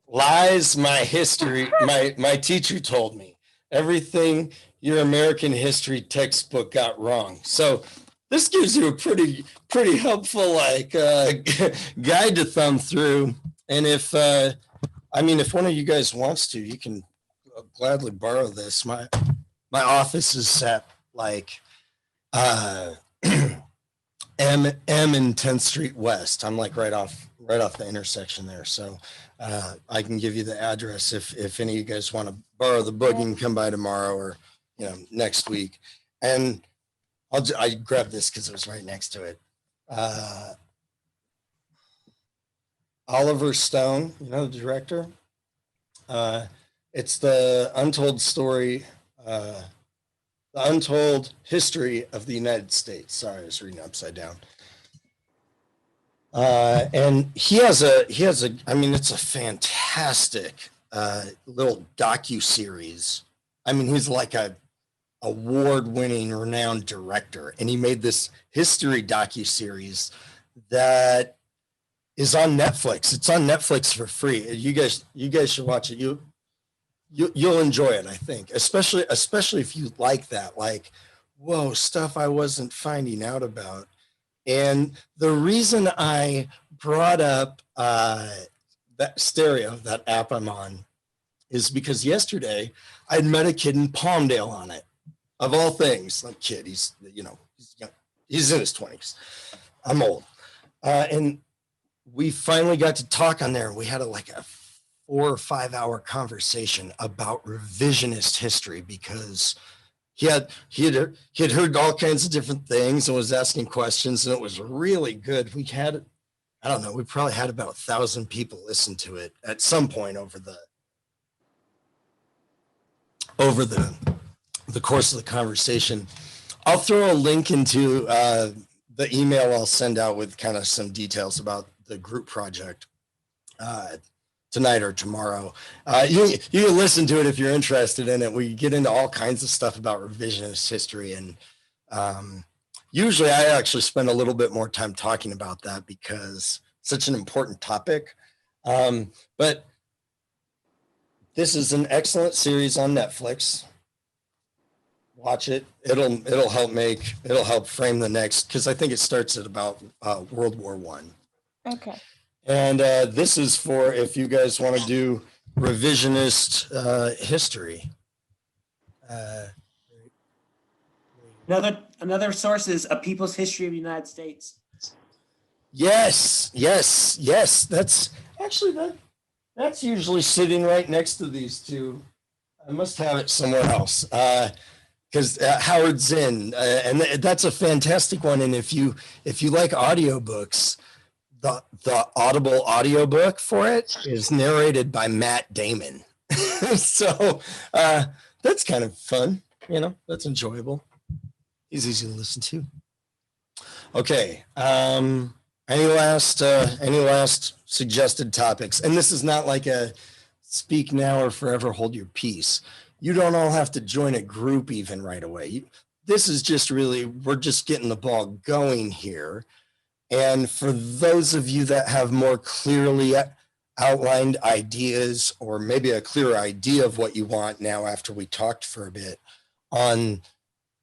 Lies my history, my teacher told me. Everything your American history textbook got wrong. So this gives you a pretty helpful like guide to thumb through. And if if one of you guys wants to, you can gladly borrow this. My office is set like M and 10th Street West. I'm like right off the intersection there. So I can give you the address if any of you guys want to borrow the book. You can come by tomorrow or next week. And I grabbed this because it was right next to it. Oliver Stone, the director. It's the untold story, the untold history of the United States. Sorry, I was reading upside down. And he has a, it's a fantastic little docu-series. He's like a award-winning, renowned director, and he made this history docu-series that is on Netflix. It's on Netflix for free. You guys should watch it. You'll enjoy it, I think, especially if you like that, like, whoa, stuff I wasn't finding out about. And the reason I brought up that Stereo, that app I'm on, is because yesterday I'd met a kid in Palmdale on it. Of all things, like kid, he's young. He's in his 20s. I'm old. And we finally got to talk on there. We had a 4 or 5 hour conversation about revisionist history because he had heard all kinds of different things and was asking questions, and it was really good. We probably had about 1,000 people listen to it at some point over the course of the conversation. I'll throw a link into the email I'll send out with kind of some details about the group project tonight or tomorrow. You can listen to it if you're interested in it. We get into all kinds of stuff about revisionist history, and usually I actually spend a little bit more time talking about that because it's such an important topic. But this is an excellent series on Netflix. Watch it. It'll help frame the next, because I think it starts at about World War I. Okay. And this is for if you guys want to do revisionist history. Another source is A People's History of the United States. Yes. That's actually that's usually sitting right next to these two. I must have it somewhere else. Because Howard Zinn, and that's a fantastic one. And if you like audiobooks, the Audible audiobook for it is narrated by Matt Damon. So that's kind of fun. That's enjoyable. He's easy to listen to. Okay. Any last suggested topics? And this is not like a speak now or forever hold your peace. You don't all have to join a group even right away. This is just really, we're just getting the ball going here. And for those of you that have more clearly outlined ideas, or maybe a clearer idea of what you want now after we talked for a bit on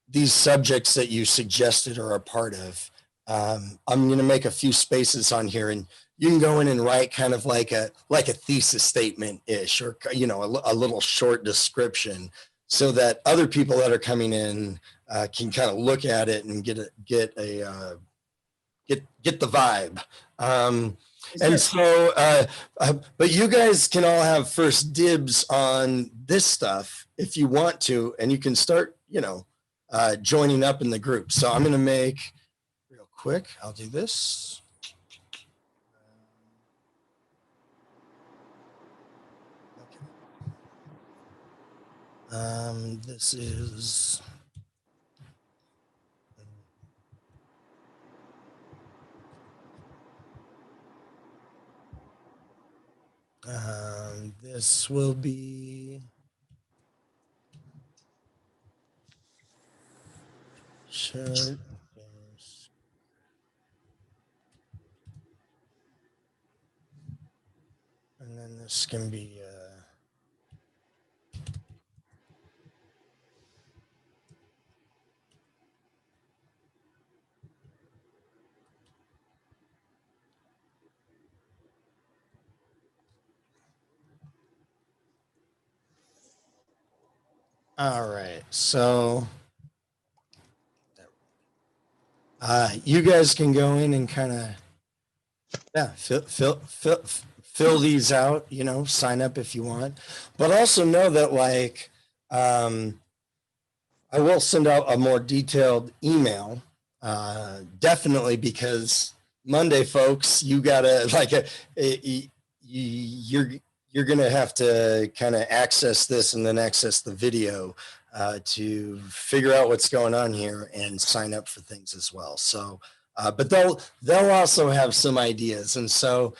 these subjects that you suggested or are a part of, I'm going to make a few spaces on here, and you can go in and write kind of like a thesis statement ish, or a little short description, so that other people that are coming in can kind of look at it and get the vibe. But you guys can all have first dibs on this stuff if you want to, and you can start, joining up in the group. So I'm going to make real quick. I'll do this. Okay. This is. This will be short. And then this can be all right. So you guys can go in and kind of fill these out, sign up if you want, but also know that I will send out a more detailed email, definitely, because Monday, folks, you gotta you're gonna have to kind of access this and then access the video to figure out what's going on here and sign up for things as well. So, but they'll also have some ideas, and so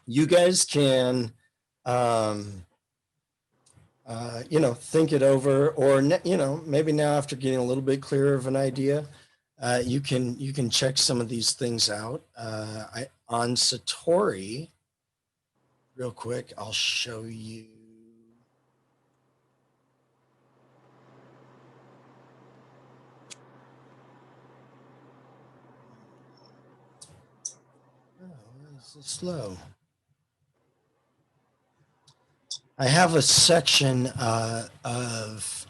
you guys can think it over, or maybe now after getting a little bit clearer of an idea, you can check some of these things out. On Satori, real quick, I'll show you. Oh, why is this slow? I have a section of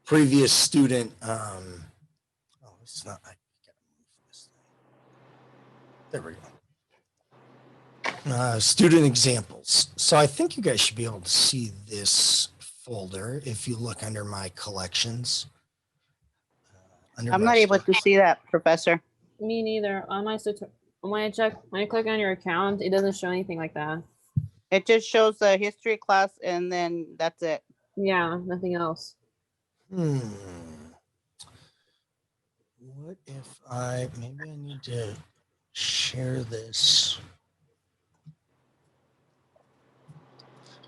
previous student. It's not. I gotta move this thing. There we go. Student examples. So I think you guys should be able to see this folder if you look under my collections. I'm not able to see that, Professor. Me neither. On my when I click on your account, it doesn't show anything like that. It just shows the history class, and then that's it. Yeah, nothing else. What if maybe I need to share this?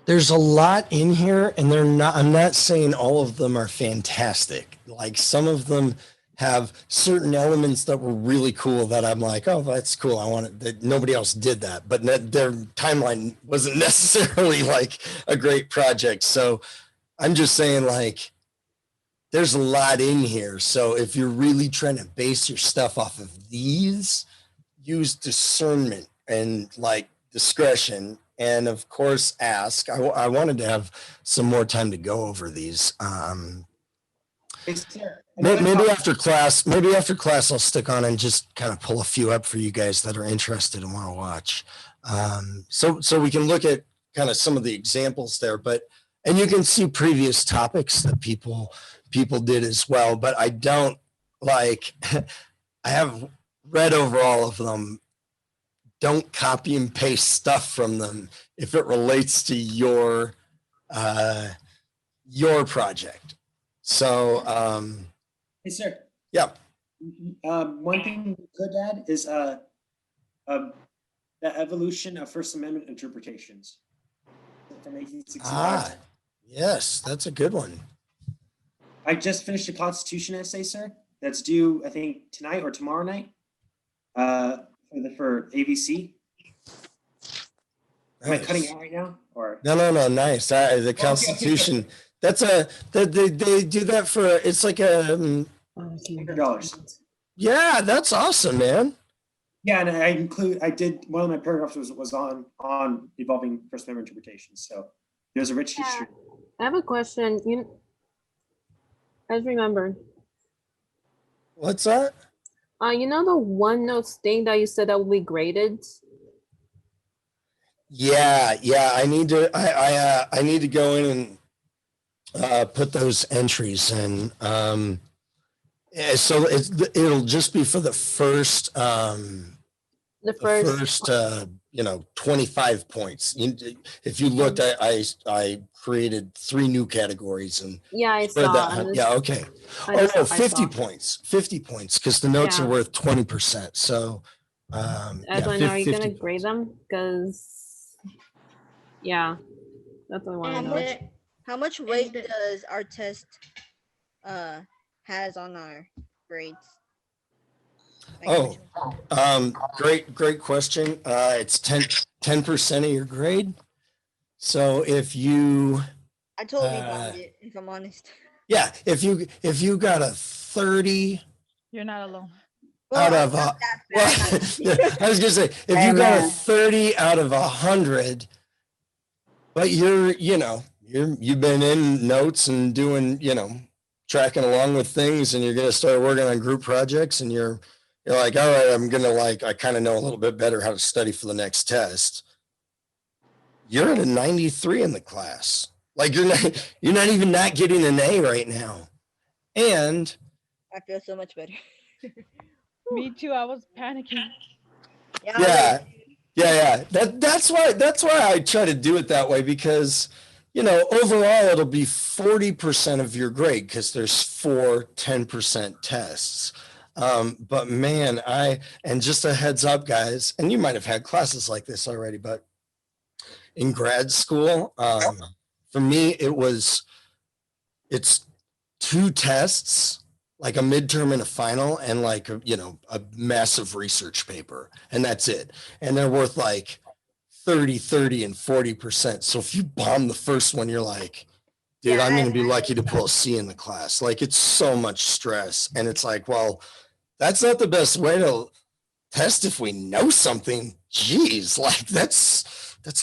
There's a lot in here, and I'm not saying all of them are fantastic. Like, some of them have certain elements that were really cool that I'm like, oh, that's cool. I want it, that nobody else did that, but their timeline wasn't necessarily like a great project. So I'm just saying, like, there's a lot in here. So if you're really trying to base your stuff off of these, use discernment and discretion. And of course, ask. I wanted to have some more time to go over these. Maybe after class, I'll stick on and just kind of pull a few up for you guys that are interested and want to watch. So we can look at kind of some of the examples there, and you can see previous topics that people did as well. But I don't I have read over all of them. Don't copy and paste stuff from them if it relates to your your project. So, Hey, sir. yeah. One thing we could add is the evolution of First Amendment interpretations from 1865. Ah, yes, that's a good one. I just finished a Constitution essay, sir. That's due, I think, tonight or tomorrow night. For AVC. Am I cutting Nice. out right now? Or No, nice. The Constitution. That's they do that for, it's like a, $100. yeah, that's awesome, man. Yeah, and I did one of my paragraphs was on evolving First Amendment interpretations. So there's a rich history. I have a question. I just remembered. What's that? You know the OneNote thing that you said that will be graded? Yeah. I need to go in and put those entries in. Yeah, so it'll just be for the first 25 points. If you looked, I created 3 new categories and Yeah, I spread saw. that. Yeah, okay. I Oh no, saw. 50 points. 50 points because the notes Yeah. are worth 20%. So I don't know. Are you gonna grade them? Because yeah, that's what I want to know. How much weight does our test has on our grades? Like, Great question. It's 10% of your grade. So if you I totally bombed it, if I'm honest. yeah, if you got a 30 You're not alone. out of not well, that yeah, I was gonna say if you got a 30 out of 100, but you've been in notes and doing, tracking along with things, and you're gonna start working on group projects, and you're like, all right, I'm gonna I kind of know a little bit better how to study for the next test. You're at a 93 in the class. Like you're not even not getting an A right now. And I feel so much better. Me too. I was panicking. Yeah. That's why I try to do it that way, because overall it'll be 40% of your grade because there's 4 10% tests. But man, and just a heads up, guys, and you might have had classes like this already, but in grad school, for me, it's 2 tests, like a midterm and a final, and like a massive research paper, and that's it. And they're worth like 30 and 40%. So if you bomb the first one, you're like, dude, I'm going to be lucky to pull a C in the class. Like, it's so much stress. And it's like, well, that's not the best way to test if we know something. Geez, like that's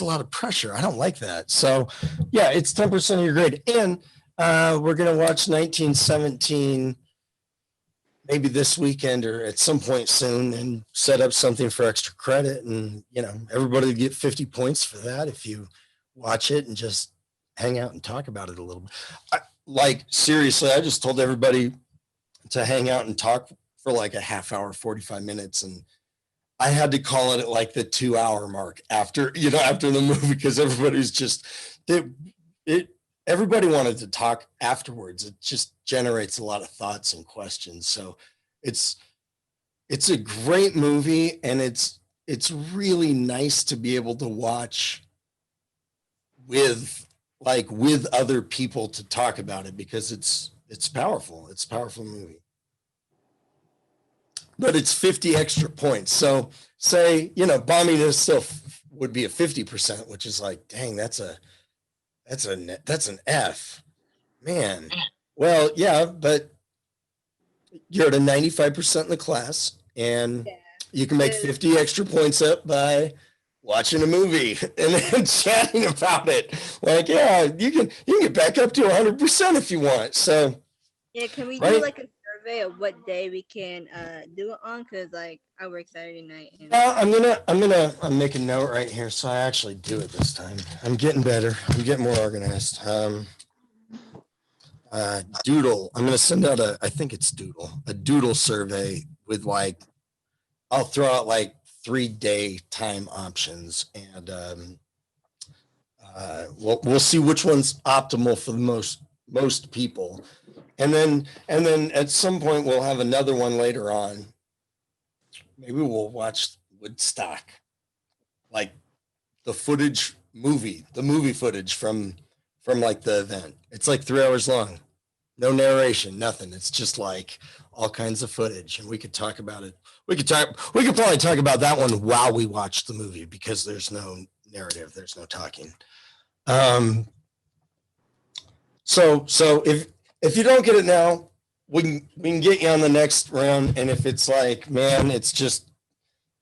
a lot of pressure. I don't like that. So yeah, it's 10% of your grade. And we're going to watch 1917 maybe this weekend or at some point soon, and set up something for extra credit. And, everybody will get 50 points for that if you watch it and just hang out and talk about it a little bit. Seriously, I just told everybody to hang out and talk for like a half hour, 45 minutes. And I had to call it at like the 2-hour mark after the movie, because everybody's just, everybody wanted to talk afterwards. It just generates a lot of thoughts and questions. So it's a great movie, and it's really nice to be able to watch with other people to talk about it, because it's powerful. It's a powerful movie. But it's 50 extra points. So say, bombing is still would be a 50%, which is like, dang, that's an F, man. Well, yeah, but you're at a 95% in the class, and you can make 50 extra points up by watching a movie and then chatting about it. Like, yeah, you can get back up to 100% if you want. So yeah, can we do like a survey of what day we can do it on? Because like I work Saturday night. And I'm making a note right here, so I actually do it this time. I'm getting better. I'm getting more organized. Doodle. I'm gonna send out I think it's a Doodle survey with I'll throw out like 3-day time options, and we'll see which one's optimal for the most people. And then at some point we'll have another one later on. Maybe we'll watch Woodstock, like the movie footage from like the event. It's like 3 hours long, no narration, nothing. It's just like all kinds of footage, and we could talk about it. We could probably talk about that one while we watch the movie because there's no narrative, there's no talking. So if you don't get it now, we can get you on the next round. And if it's like, man, it's just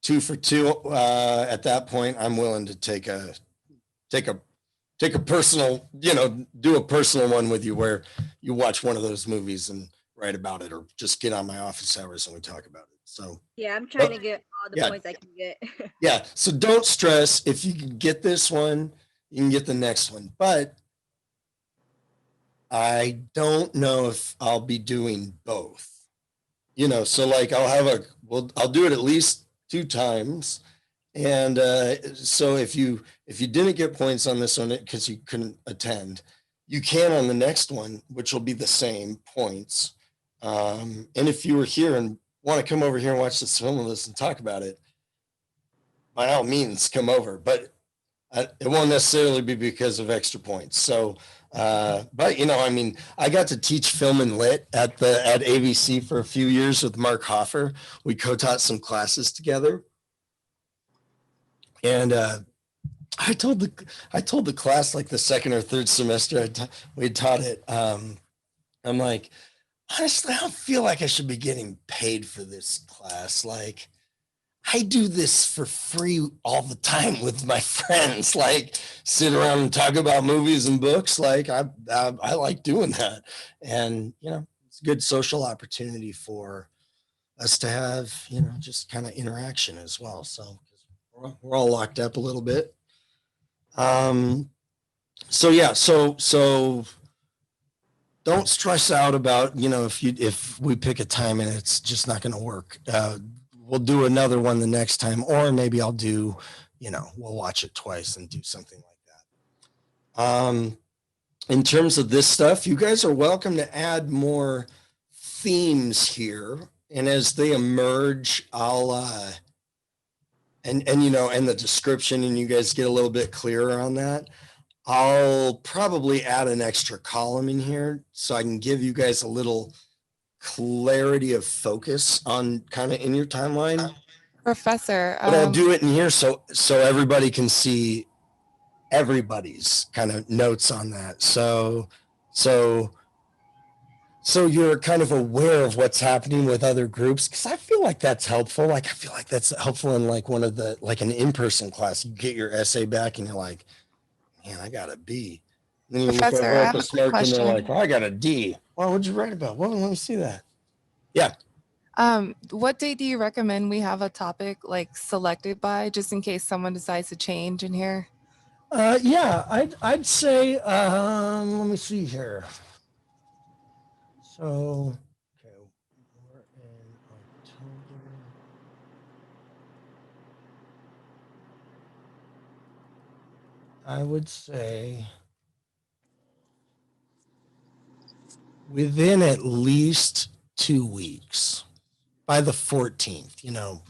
2 for 2, at that point, I'm willing to take a personal, do a personal one with you where you watch one of those movies and write about it, or just get on my office hours and we talk about it. So yeah, I'm trying to get all the points I can get. yeah. So don't stress. If you can get this one, you can get the next one. But I don't know if I'll be doing both. So like I'll do it at least 2 times. And so if you didn't get points on this one because you couldn't attend, you can on the next one, which will be the same points. And if you were here and want to come over here and watch this film with us and talk about it, by all means, come over. But it won't necessarily be because of extra points. So, but I got to teach film and lit at ABC for a few years with Mark Hoffer. We co-taught some classes together. And I told the class like the second or third semester we taught it. I'm like, honestly, I don't feel like I should be getting paid for this class. Like, I do this for free all the time with my friends. Like, sit around and talk about movies and books. Like, I like doing that, and it's a good social opportunity for us to have just kind of interaction as well. So we're all locked up a little bit. So yeah, so don't stress out about, if we pick a time and it's just not going to work. We'll do another one the next time, or maybe I'll do, we'll watch it twice and do something like that. In terms of this stuff, you guys are welcome to add more themes here. And as they emerge, I'll, and the description, and you guys get a little bit clearer on that, I'll probably add an extra column in here so I can give you guys a little clarity of focus on kind of in your timeline. Professor, but I'll do it in here so everybody can see everybody's kind of notes on that. So you're kind of aware of what's happening with other groups, because I feel like that's helpful. Like, I feel like that's helpful in like one of the, like an in-person class. You get your essay back and you're like, man, I got a B. And then you Professor, look I over at have the a smirk and they're question. like, well, I got a D. Well, what'd you write about? Well, let me see that. Yeah. What day do you recommend we have a topic like selected by, just in case someone decides to change in here? Yeah, I'd say, let me see here. So, okay, we're in October. I would say within at least 2 weeks, by the 14th,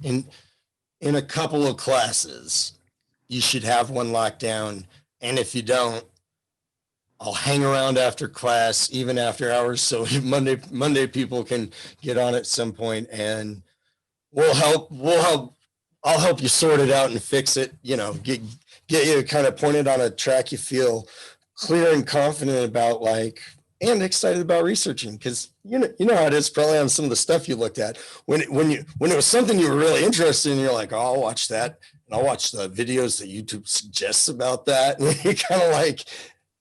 in a couple of classes, you should have one locked down. And if you don't, I'll hang around after class, even after hours. So Monday people can get on at some point, and I'll help you sort it out and fix it, get you kind of pointed on a track you feel clear and confident about, like, and excited about researching. Because you know how it is probably on some of the stuff you looked at when it was something you were really interested in, you're like, oh, I'll watch that, and I'll watch the videos that YouTube suggests about that. And you kind of like,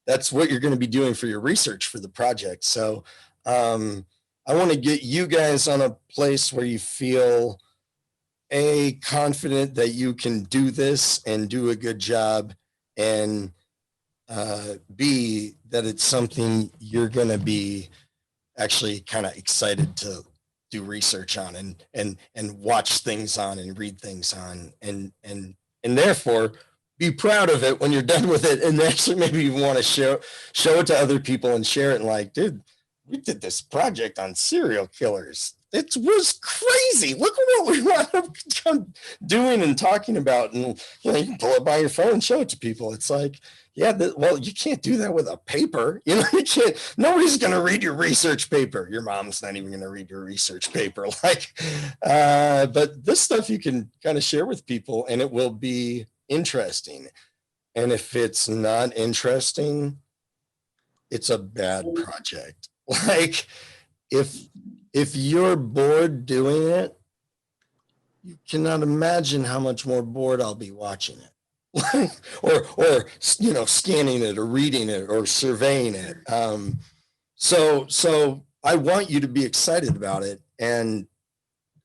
that's what you're going to be doing for your research for the project. So I want to get you guys on a place where you feel confident that you can do this and do a good job, and B, that it's something you're going to be actually kind of excited to do research on and watch things on and read things on, and therefore be proud of it when you're done with it, and actually maybe you want to show it to other people and share it, and like, dude, we did this project on serial killers. It was crazy. Look at what we wound up doing and talking about. And you know, you can pull it by your phone and show it to people. It's like, yeah, well, you can't do that with a paper. You know, you can't. Nobody's going to read your research paper. Your mom's not even going to read your research paper. Like, but this stuff you can kind of share with people, and it will be interesting. And if it's not interesting, it's a bad project. Like, if you're bored doing it, you cannot imagine how much more bored I'll be watching it, or you know, scanning it or reading it or surveying it. So I want you to be excited about it. And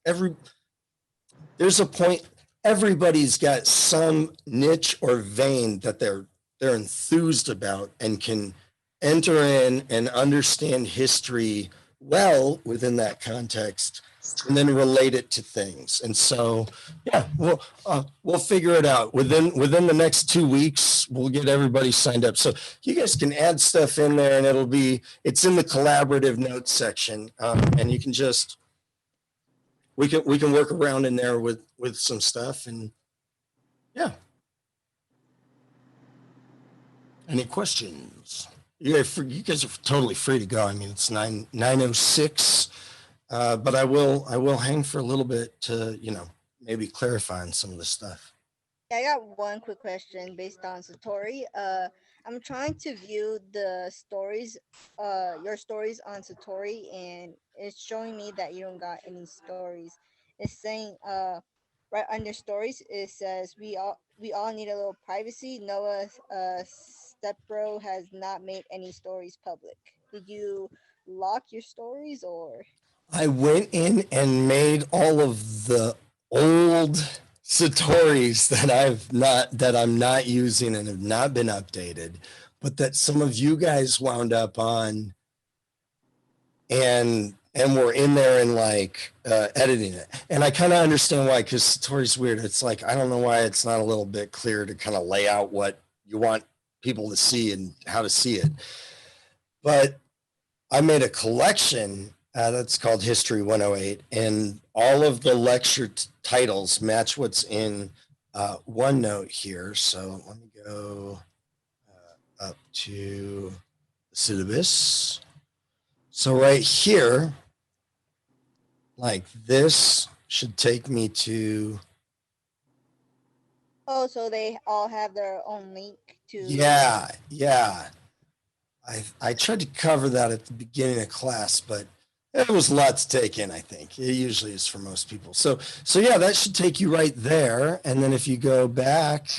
there's a point. Everybody's got some niche or vein that they're enthused about and can enter in and understand history well within that context, and then relate it to things. And so, yeah, we'll figure it out within the next 2 weeks. We'll get everybody signed up, so you guys can add stuff in there, and it's in the collaborative notes section, and you can just we can work around in there with some stuff. And yeah, any questions? You guys are totally free to go. I mean, it's 9:06, but I will hang for a little bit to, you know, maybe clarify on some of the stuff. Yeah, I got one quick question based on Satori. I'm trying to view the stories, your stories on Satori, and it's showing me that you don't got any stories. It's saying, right under stories, it says we all need a little privacy. Noah Stepbro has not made any stories public. Did you lock your stories, or? I went in and made all of the old Satoris that I'm not using and have not been updated, but that some of you guys wound up on and we're in there and like editing it. And I kind of understand why, because Satori's weird. It's like, I don't know why it's not a little bit clear to kind of lay out what you want people to see and how to see it. But I made a collection that's called History 108, and all of the lecture titles match what's in OneNote here. So let me go up to the syllabus. So right here, like this should take me to. Oh, so they all have their own link to. Yeah. I tried to cover that at the beginning of class, but it was a lot to take in, I think. It usually is for most people. So yeah, that should take you right there. And then if you go back,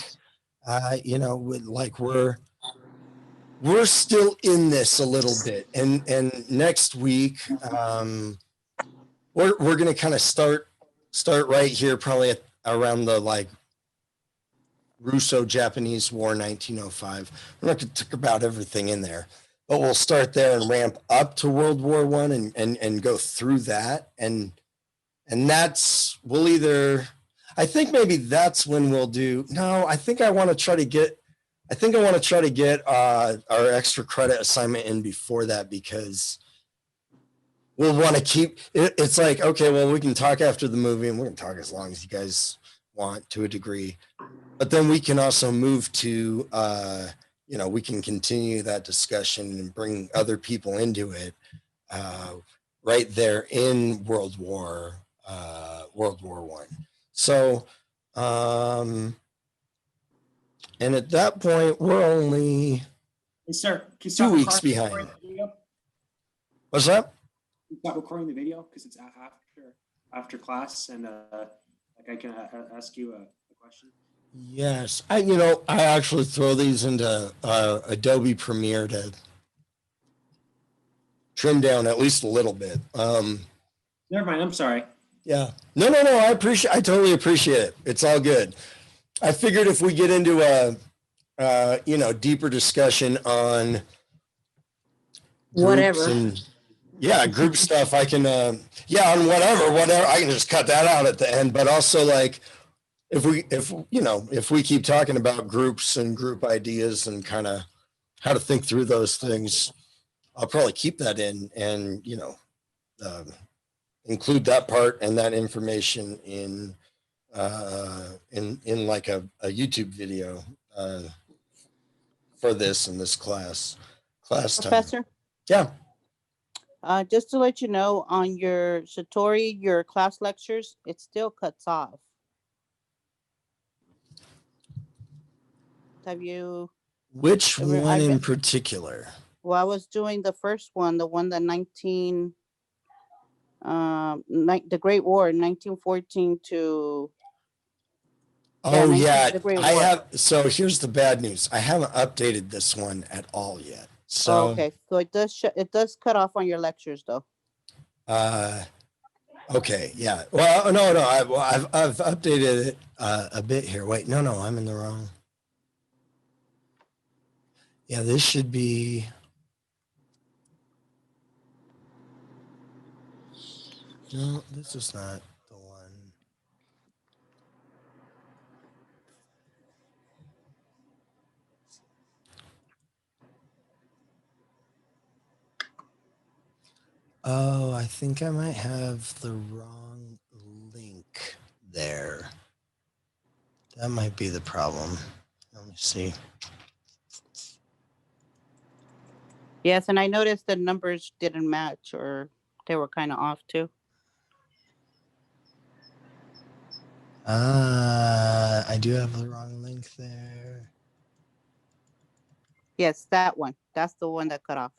you know, like we're still in this a little bit. And next week, we're going to kind of start right here, probably around the like Russo-Japanese War, 1905. We're not going to talk about everything in there, but we'll start there and ramp up to World War I and go through that. And that's, we'll either, I think maybe that's when we'll do, no, I think I want to try to get our extra credit assignment in before that, because we'll want to keep it. It's like, okay, well, we can talk after the movie, and we're going to talk as long as you guys want to a degree. But then we can also move to, you know, we can continue that discussion and bring other people into it right there in World War I. So, and at that point, we're only Hey, sir, can you 2 stop weeks recording behind. the video? What's that? Can you stop recording the video because it's after class, and like I can ask you a question. Yes, I actually throw these into Adobe Premiere to trim down at least a little bit. Never mind. I'm sorry. Yeah, no. I totally appreciate it. It's all good. I figured if we get into a deeper discussion on Whatever. Group stuff, I can on whatever I can just cut that out at the end. But also, like, if we keep talking about groups and group ideas and kind of how to think through those things, I'll probably keep that in and, include that part and that information in like a YouTube video for this in this class time. Professor, Yeah. just to let you know, on your Satori, your class lectures, it still cuts off. Have you? Which one in particular? Well, I was doing the first one, the one that the Great War, 1914 to. Oh yeah, the Great I War. have. So here's the bad news. I haven't updated this one at all yet. So okay, so it does cut off on your lectures though. Okay, yeah. Well, no, I've updated it a bit here. Wait, no, I'm in the wrong. Yeah, this should be. No, this is not the one. Oh, I think I might have the wrong link there. That might be the problem. Let me see. Yes, and I noticed the numbers didn't match, or they were kind of off too. I do have the wrong link there. Yes, that one. That's the one that cut off.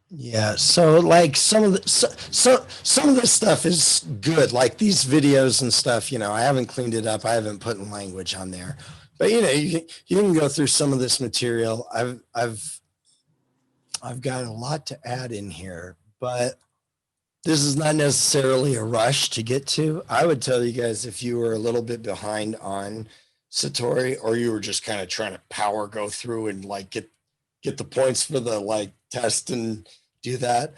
Yeah, so like some of this stuff is good, like these videos and stuff. I haven't cleaned it up. I haven't put in language on there, but you can go through some of this material. I've got a lot to add in here, but this is not necessarily a rush to get to. I would tell you guys, if you were a little bit behind on Satori, or you were just kind of trying to power go through and like get the points for the like test and do that,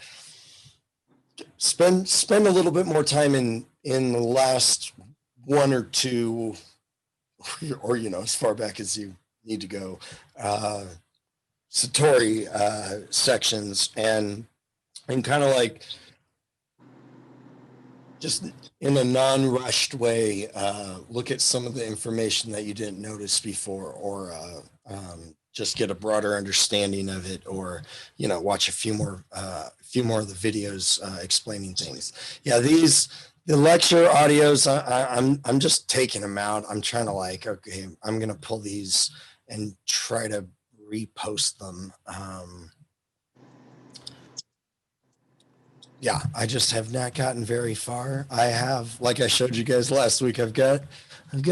spend a little bit more time in the last one or two, or as far back as you need to go, Satori sections, and kind of like just in a non-rushed way, look at some of the information that you didn't notice before, or just get a broader understanding of it, or watch a few more of the videos explaining things. Yeah, the lecture audios, I'm just taking them out. I'm trying to okay, I'm gonna pull these and try to repost them. Yeah, I just have not gotten very far. I have, like I showed you guys last week, I've got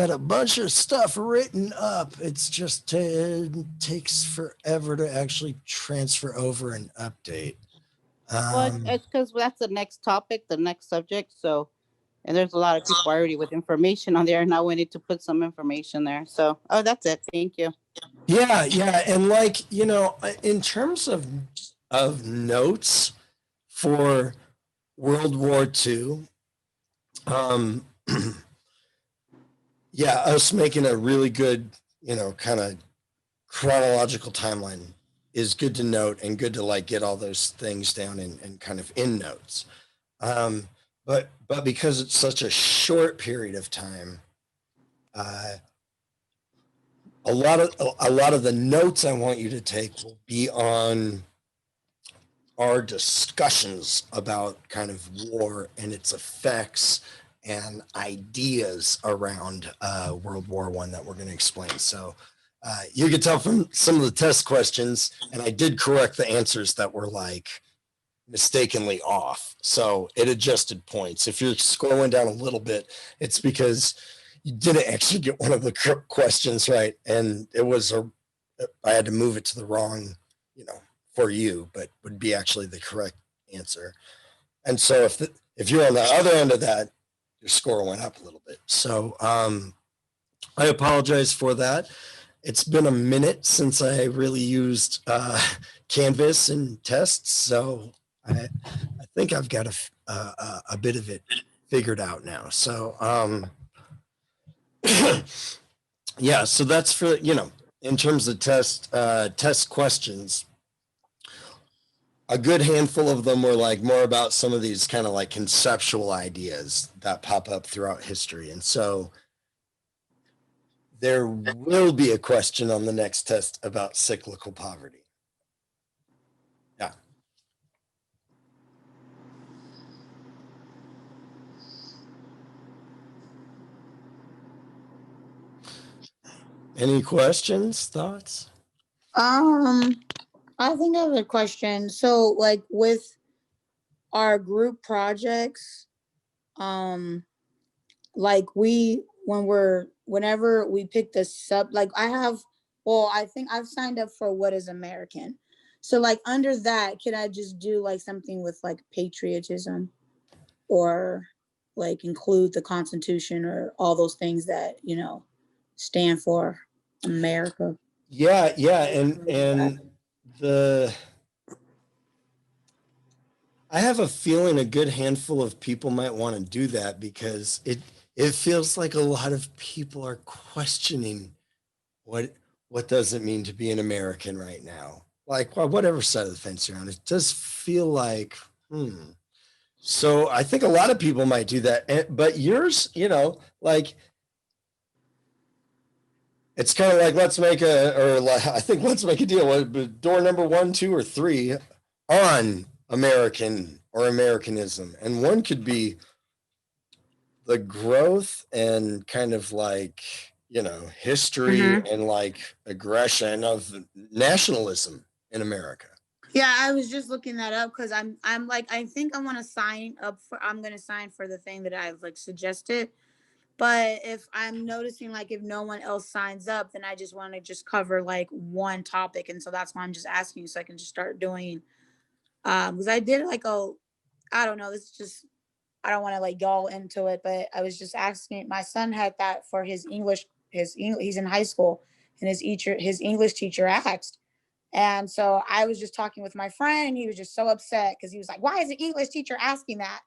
a bunch of stuff written up. It's just takes forever to actually transfer over and update. Well, it's because that's the next topic, the next subject. So, and there's a lot of people already with information on there. Now we need to put some information there. So, that's it. Thank you. Yeah. And in terms of notes for World War II, yeah, us making a really good, kind of chronological timeline is good to note, and good to get all those things down and kind of in notes. But because it's such a short period of time, a lot of the notes I want you to take will be on our discussions about kind of war and its effects and ideas around World War I that we're going to explain. So you could tell from some of the test questions, and I did correct the answers that were mistakenly off. So it adjusted points. If your score went down a little bit, it's because you didn't actually get one of the questions right, and it was I had to move it to the wrong, for you, but would be actually the correct answer. And so if you're on the other end of that, your score went up a little bit. So I apologize for that. It's been a minute since I really used Canvas and tests, so I think I've got a bit of it figured out now. So, yeah, so that's for, in terms of test questions, a good handful of them were like more about some of these kind of like conceptual ideas that pop up throughout history. And so there will be a question on the next test about cyclical poverty. Yeah. Any questions, thoughts? I think I have a question. So like with our group projects, like whenever we pick the sub, like I think I've signed up for what is American. So like under that, could I just do like something with like patriotism or like include the Constitution or all those things that, stand for America? Yeah. And I have a feeling a good handful of people might want to do that because it feels like a lot of people are questioning what does it mean to be an American right now? Like, well, whatever side of the fence you're on, it does feel like, So I think a lot of people might do that. But yours, like, it's kind of like, let's make a deal. Door number 1, 2, or 3 on American or Americanism. And one could be the growth and kind of like, history and like aggression of nationalism in America. Yeah, I was just looking that up because I'm like, I think I'm gonna sign for the thing that I've like suggested. But if I'm noticing like if no one else signs up, then I just want to just cover like one topic. And so that's why I'm just asking you so I can just start doing because I did like I don't know, this is just I don't want to like go into it, but I was just asking my son had that for his English, he's in high school and his English teacher asked. And so I was just talking with my friend and he was just so upset because he was like, why is the English teacher asking that?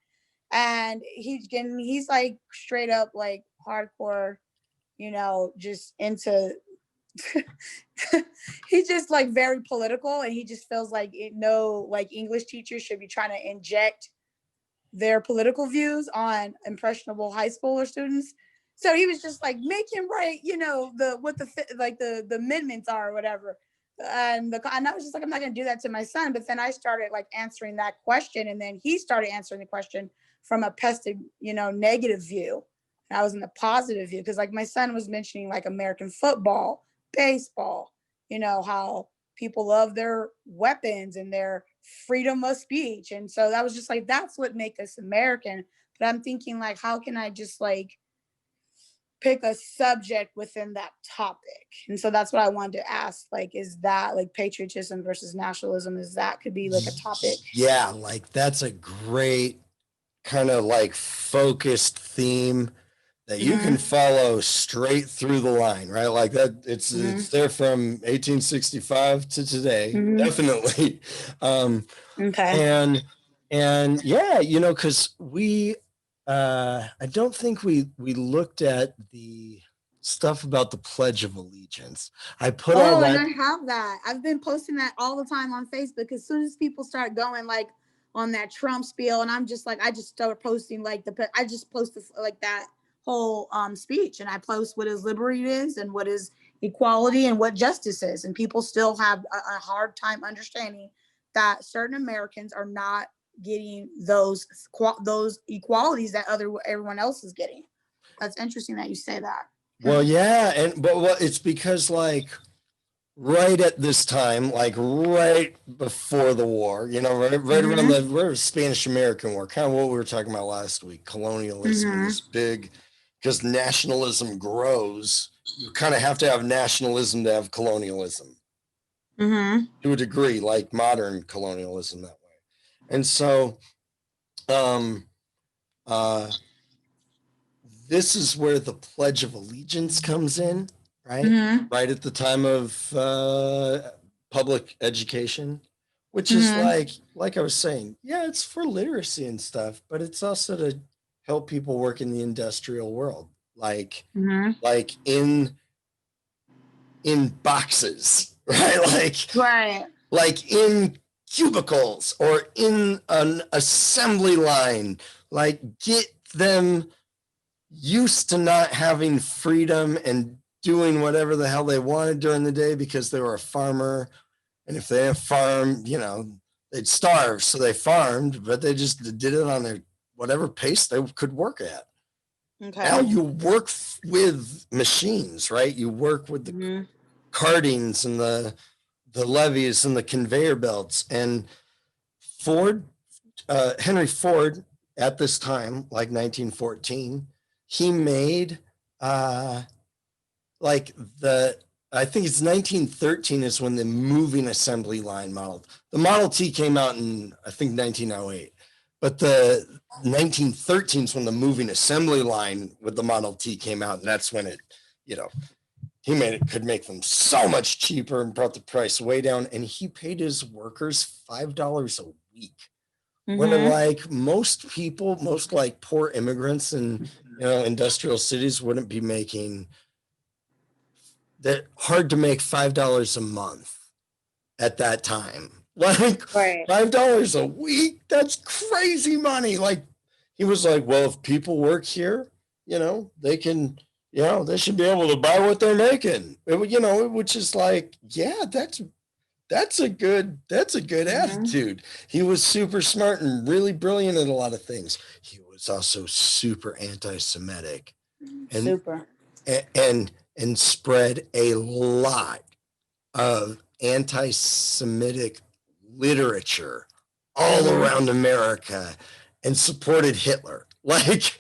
And he's like straight up like hardcore, just into he's just like very political and he just feels like no like English teachers should be trying to inject their political views on impressionable high schooler students. So he was just like, make him write, the amendments are or whatever. And I was just like, I'm not gonna do that to my son. But then I started like answering that question, and then he started answering the question from a negative view. And I was in the positive view because like my son was mentioning like American football, baseball, how people love their weapons and their freedom of speech. And so that was just like, that's what makes us American. But I'm thinking like, how can I just like pick a subject within that topic? And so that's what I wanted to ask. Like, is that like patriotism versus nationalism? Is that could be like a topic? Yeah, like that's a great kind of like focused theme that you can follow straight through the line, right? Like that, it's there from 1865 to today, definitely. Okay. And yeah, because I don't think we looked at the stuff about the Pledge of Allegiance. I put all that. And I have that. I've been posting that all the time on Facebook. As soon as people start going like on that Trump spiel, and I'm just like, I just start posting like I just posted like that whole speech, and I post what is liberty is and what is equality and what justice is, and people still have a hard time understanding that certain Americans are not getting those equalities that everyone else is getting. That's interesting that you say that. Well, yeah, but it's because like right at this time, like right before the war, right around the Spanish American War, kind of what we were talking about last week, colonialism is big because nationalism grows. You kind of have to have nationalism to have colonialism to a degree, like modern colonialism that way. And so, this is where the Pledge of Allegiance comes in, right? Right at the time of public education, which is like I was saying, yeah, it's for literacy and stuff, but it's also to help people work in the industrial world, like in boxes, right? Like in cubicles or in an assembly line, like get them used to not having freedom and doing whatever the hell they wanted during the day because they were a farmer. And if they didn't farm, you know, they'd starve. So they farmed, but they just did it on their whatever pace they could work at. Okay. Now you work with machines, right? You work with the cartings and the levees and the conveyor belts. And Henry Ford at this time, like 1914, he made I think it's 1913 is when the moving assembly line model. The Model T came out in, I think, 1908. But the 1913 is when the moving assembly line with the Model T came out. And that's when it, you know, could make them so much cheaper and brought the price way down. And he paid his workers $5 a week. When like most people, most like poor immigrants in, you know, industrial cities wouldn't be making that, hard to make $5 a month at that time. Like $5 a week, that's crazy money. Like he was like, well, if people work here, you know, they can, you know, they should be able to buy what they're making. You know, which is like, yeah, that's a good attitude. He was super smart and really brilliant at a lot of things. He was also super anti-Semitic and spread a lot of anti-Semitic literature all around America and supported Hitler. Like,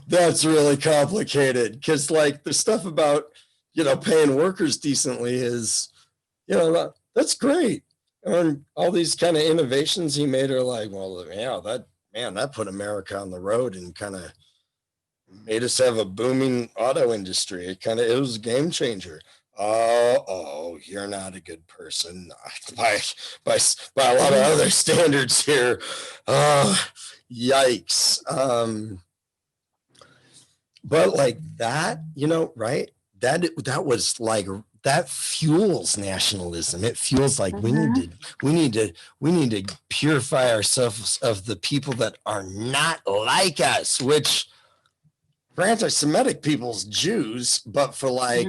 that's really complicated because like the stuff about, you know, paying workers decently is, you know, that's great. And all these kind of innovations he made are like, well, yeah, that put America on the road and kind of made us have a booming auto industry. It was a game changer. Oh, you're not a good person by a lot of other standards here. Yikes. But like that, you know, right? That was like, that fuels nationalism. It feels like we need to purify ourselves of the people that are not like us, which for anti-Semitic people's Jews, but for like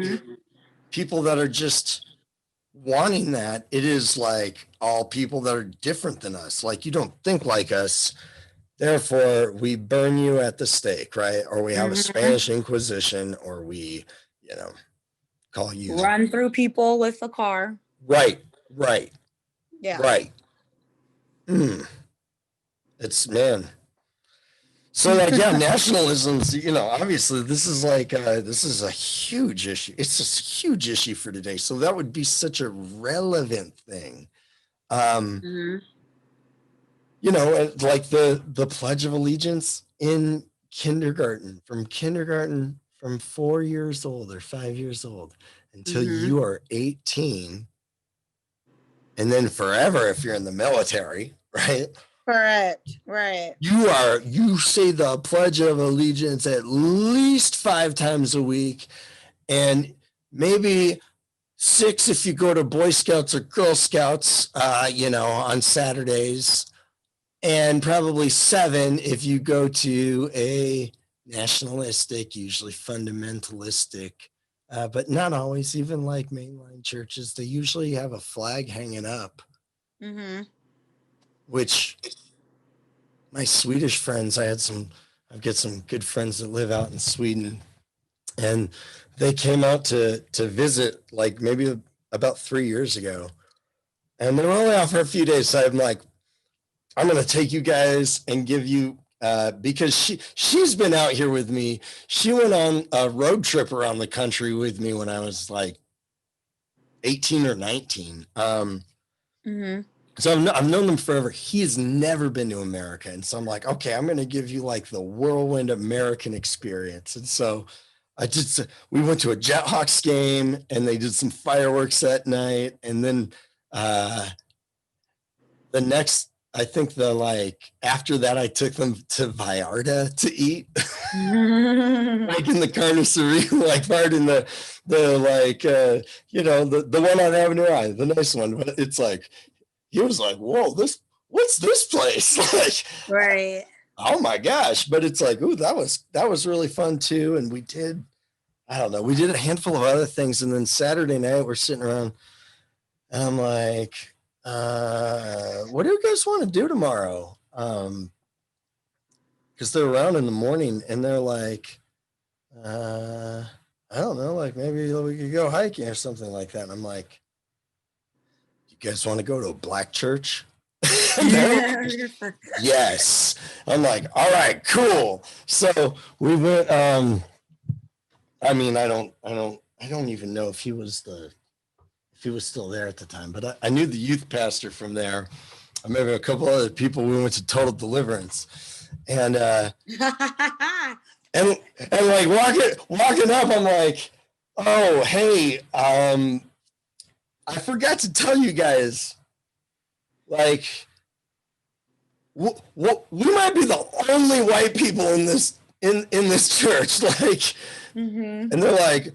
people that are just wanting that, it is like all people that are different than us. Like you don't think like us, therefore we burn you at the stake, right? Or we have a Spanish Inquisition, or we, you know, call you run through people with a car. Right. Yeah. Right. It's, man. So like, yeah, nationalism's, you know, obviously this is like, this is a huge issue. It's a huge issue for today. So that would be such a relevant thing. You know, like the Pledge of Allegiance in kindergarten, from 4 years old or 5 years old until you are 18. And then forever if you're in the military, right? Correct. Right. You say the Pledge of Allegiance at least 5 times a week, and maybe 6 if you go to Boy Scouts or Girl Scouts, you know, on Saturdays, and probably 7 if you go to a nationalistic, usually fundamentalistic, but not always, even like mainline churches, they usually have a flag hanging up. Which my Swedish friends, I've got some good friends that live out in Sweden, and they came out to visit like maybe about 3 years ago, and they were only out for a few days. So I'm like, I'm going to take you guys and give you, because she's been out here with me. She went on a road trip around the country with me when I was like 18 or 19. So I've known them forever. He has never been to America. And so I'm like, okay, I'm going to give you like the whirlwind American experience. And so we went to a Jethawks game and they did some fireworks that night. And then The next, I think after that, I took them to Vallarta to eat. Like in the carnicerie, like part in the one on Avenue I, the nice one. But it's like, he was like, whoa, what's this place? Like, Right. oh my gosh. But it's like, ooh, that was really fun too. And we did a handful of other things. And then Saturday night we're sitting around and I'm like, what do you guys want to do tomorrow? Because they're around in the morning and they're like, I don't know, like maybe we could go hiking or something like that. And I'm like, you guys want to go to a black church? Yes. I'm like, all right, cool. So we went, I don't even know if he was still there at the time, but I knew the youth pastor from there. I remember a couple other people. We went to Total Deliverance, and and like walking up, I'm like, oh hey, I forgot to tell you guys, like, we might be the only white people in this church, like, and they're like,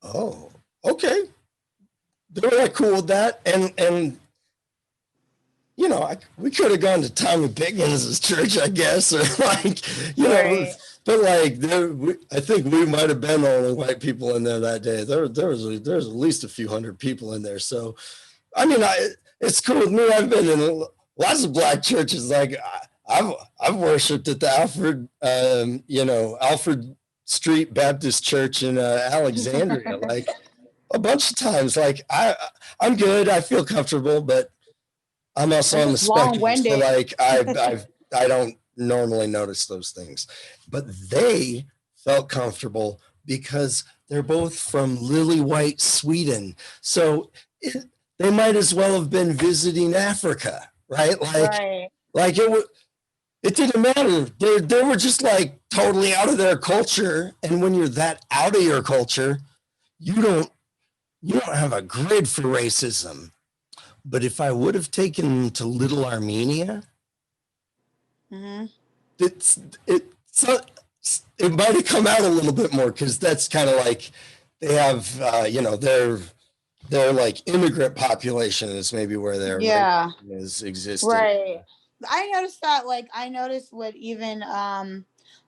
oh, okay. They're like cool with that, and you know, we could have gone to Tommy Pickens' church, I guess, or like, you know, but like, I think we might have been the only white people in there that day. There was at least a few hundred people in there. So, I mean, it's cool with me. I've been in lots of black churches. Like, I've worshipped at the Alfred Street Baptist Church in Alexandria, like a bunch of times. Like, I'm good. I feel comfortable, but I'm also on the spectrum, so like I don't normally notice those things, but they felt comfortable because they're both from lily white Sweden, so they might as well have been visiting Africa, right? Like it didn't matter. They were just like totally out of their culture, and when you're that out of your culture, you don't have a grid for racism. But if I would have taken them to Little Armenia, it might have come out a little bit more, because that's kind of like they have, their like immigrant population is maybe where their is existing. Right. I noticed that. Like, I noticed what even well,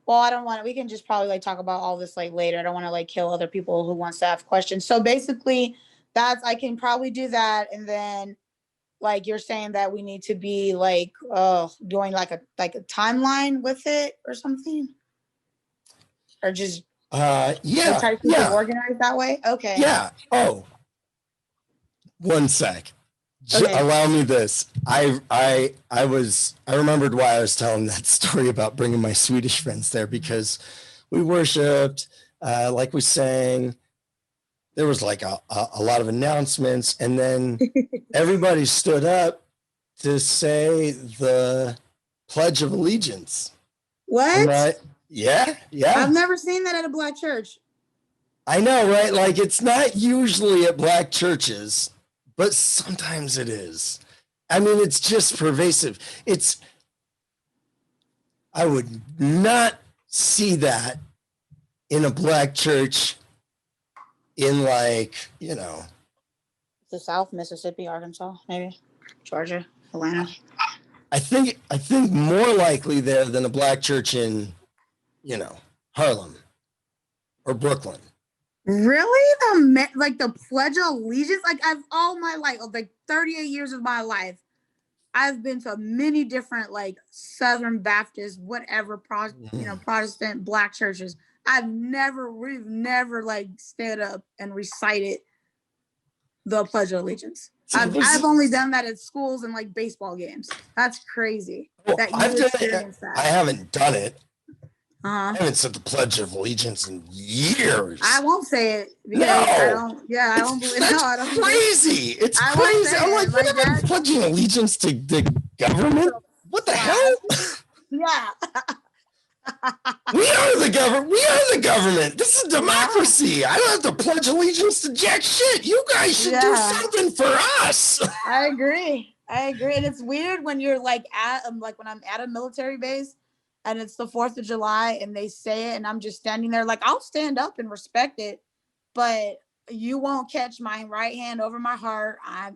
I don't want to. We can just probably like talk about all this like later. I don't want to like kill other people who wants to have questions. So basically, I can probably do that, and then. Like, you're saying that we need to be like doing like a timeline with it or something, or just try to keep it organized that way. Okay. Yeah. Oh, one sec. Okay. Allow me this. I remembered why I was telling that story about bringing my Swedish friends there, because we worshipped, like we sang. There was like a lot of announcements, and then everybody stood up to say the Pledge of Allegiance. What? Yeah. I've never seen that at a black church. I know, right? Like, it's not usually at black churches, but sometimes it is. I mean, it's just pervasive. I would not see that in a black church in, like, you know, the South, Mississippi, Arkansas, maybe Georgia, Atlanta. I think more likely there than a black church in, you know, Harlem or Brooklyn. Really? The Pledge of Allegiance? Like, all my life, like 38 years of my life, I've been to many different like Southern Baptist, whatever, Protestant black churches. We've never like stood up and recited the Pledge of Allegiance. I've only done that at schools and like baseball games. That's crazy. Well, that I've done it. I haven't done it. I haven't said the Pledge of Allegiance in years. I won't say it because I don't believe it. I don't crazy. It's crazy. I'm like, what am I pledging allegiance to the government? What the hell? Yeah. We are the government. We are the government. This is democracy. I don't have to pledge allegiance to jack shit. You guys should do something for us. I agree. And it's weird when you're like when I'm at a military base and it's the 4th of July and they say it and I'm just standing there, like I'll stand up and respect it, but you won't catch my right hand over my heart. I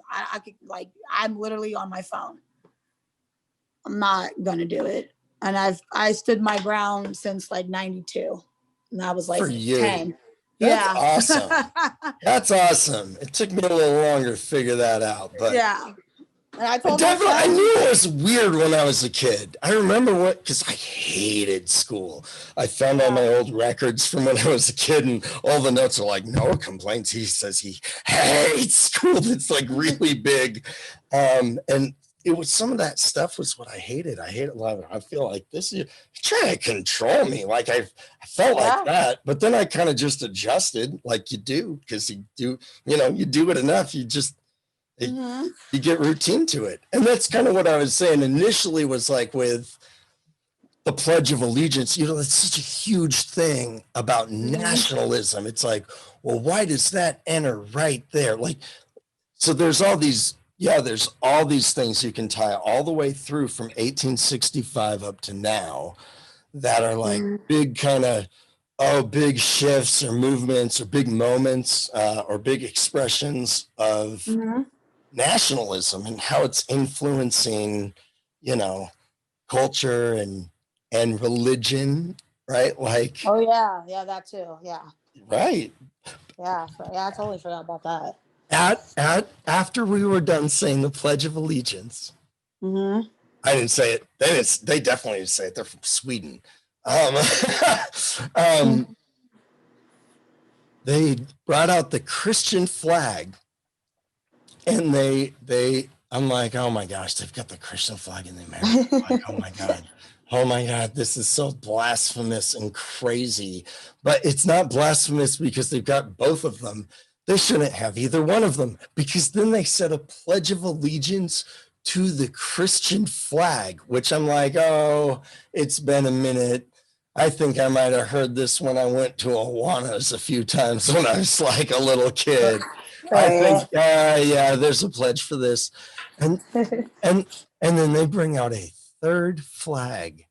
could, like, I'm literally on my phone. I'm not gonna do it. And I stood my ground since like 92. And I was like For you. 10. That's awesome. That's awesome. It took me a little longer to figure that out, but yeah. And I I knew it was weird when I was a kid. I remember because I hated school. I found all my old records from when I was a kid, and all the notes are like, no complaints. He says he hates school. It's like really big. And it was some of that stuff was what I hated. I hated a lot of it. I feel like this is trying to control me. Like I felt like that, but then I kind of just adjusted like you do, because you do it enough. You just, you get routine to it. And that's kind of what I was saying initially, was like with the Pledge of Allegiance, it's such a huge thing about nationalism. It's like, well, why does that enter right there? Like, so there's all these things you can tie all the way through from 1865 up to now that are like big kind of, big shifts or movements or big moments or big expressions of nationalism and how it's influencing, culture and religion, right? Like, that too. Right. I totally forgot about that. After we were done saying the Pledge of Allegiance, I didn't say it. They definitely didn't say it. They're from Sweden. They brought out the Christian flag, and I'm like, oh my gosh, they've got the Christian flag in the American flag. Oh my God, this is so blasphemous and crazy. But it's not blasphemous because they've got both of them. They shouldn't have either one of them, because then they said a Pledge of Allegiance to the Christian flag, which I'm like, oh, it's been a minute. I think I might have heard this when I went to Awanas a few times when I was like a little kid. I think, there's a pledge for this. And then they bring out a third flag,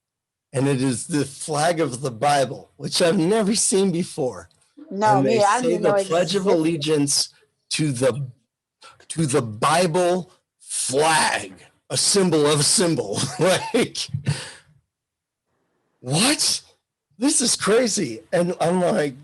and it is the flag of the Bible, which I've never seen before. No, and they I say didn't the know Pledge of Allegiance to the Bible flag, a symbol of a symbol. Like, what? This is crazy. And I'm like,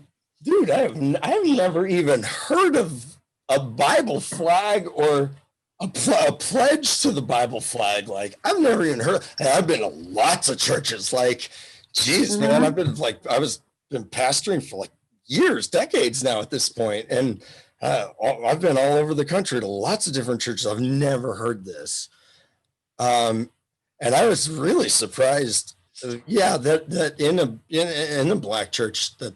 dude, I've never even heard of a Bible flag or a pledge to the Bible flag. Like, I've never even heard. And I've been to lots of churches. Like, geez, man, I've been been pastoring for like years, decades now at this point. And I've been all over the country to lots of different churches. I've never heard this. And I was really surprised. That in a black church that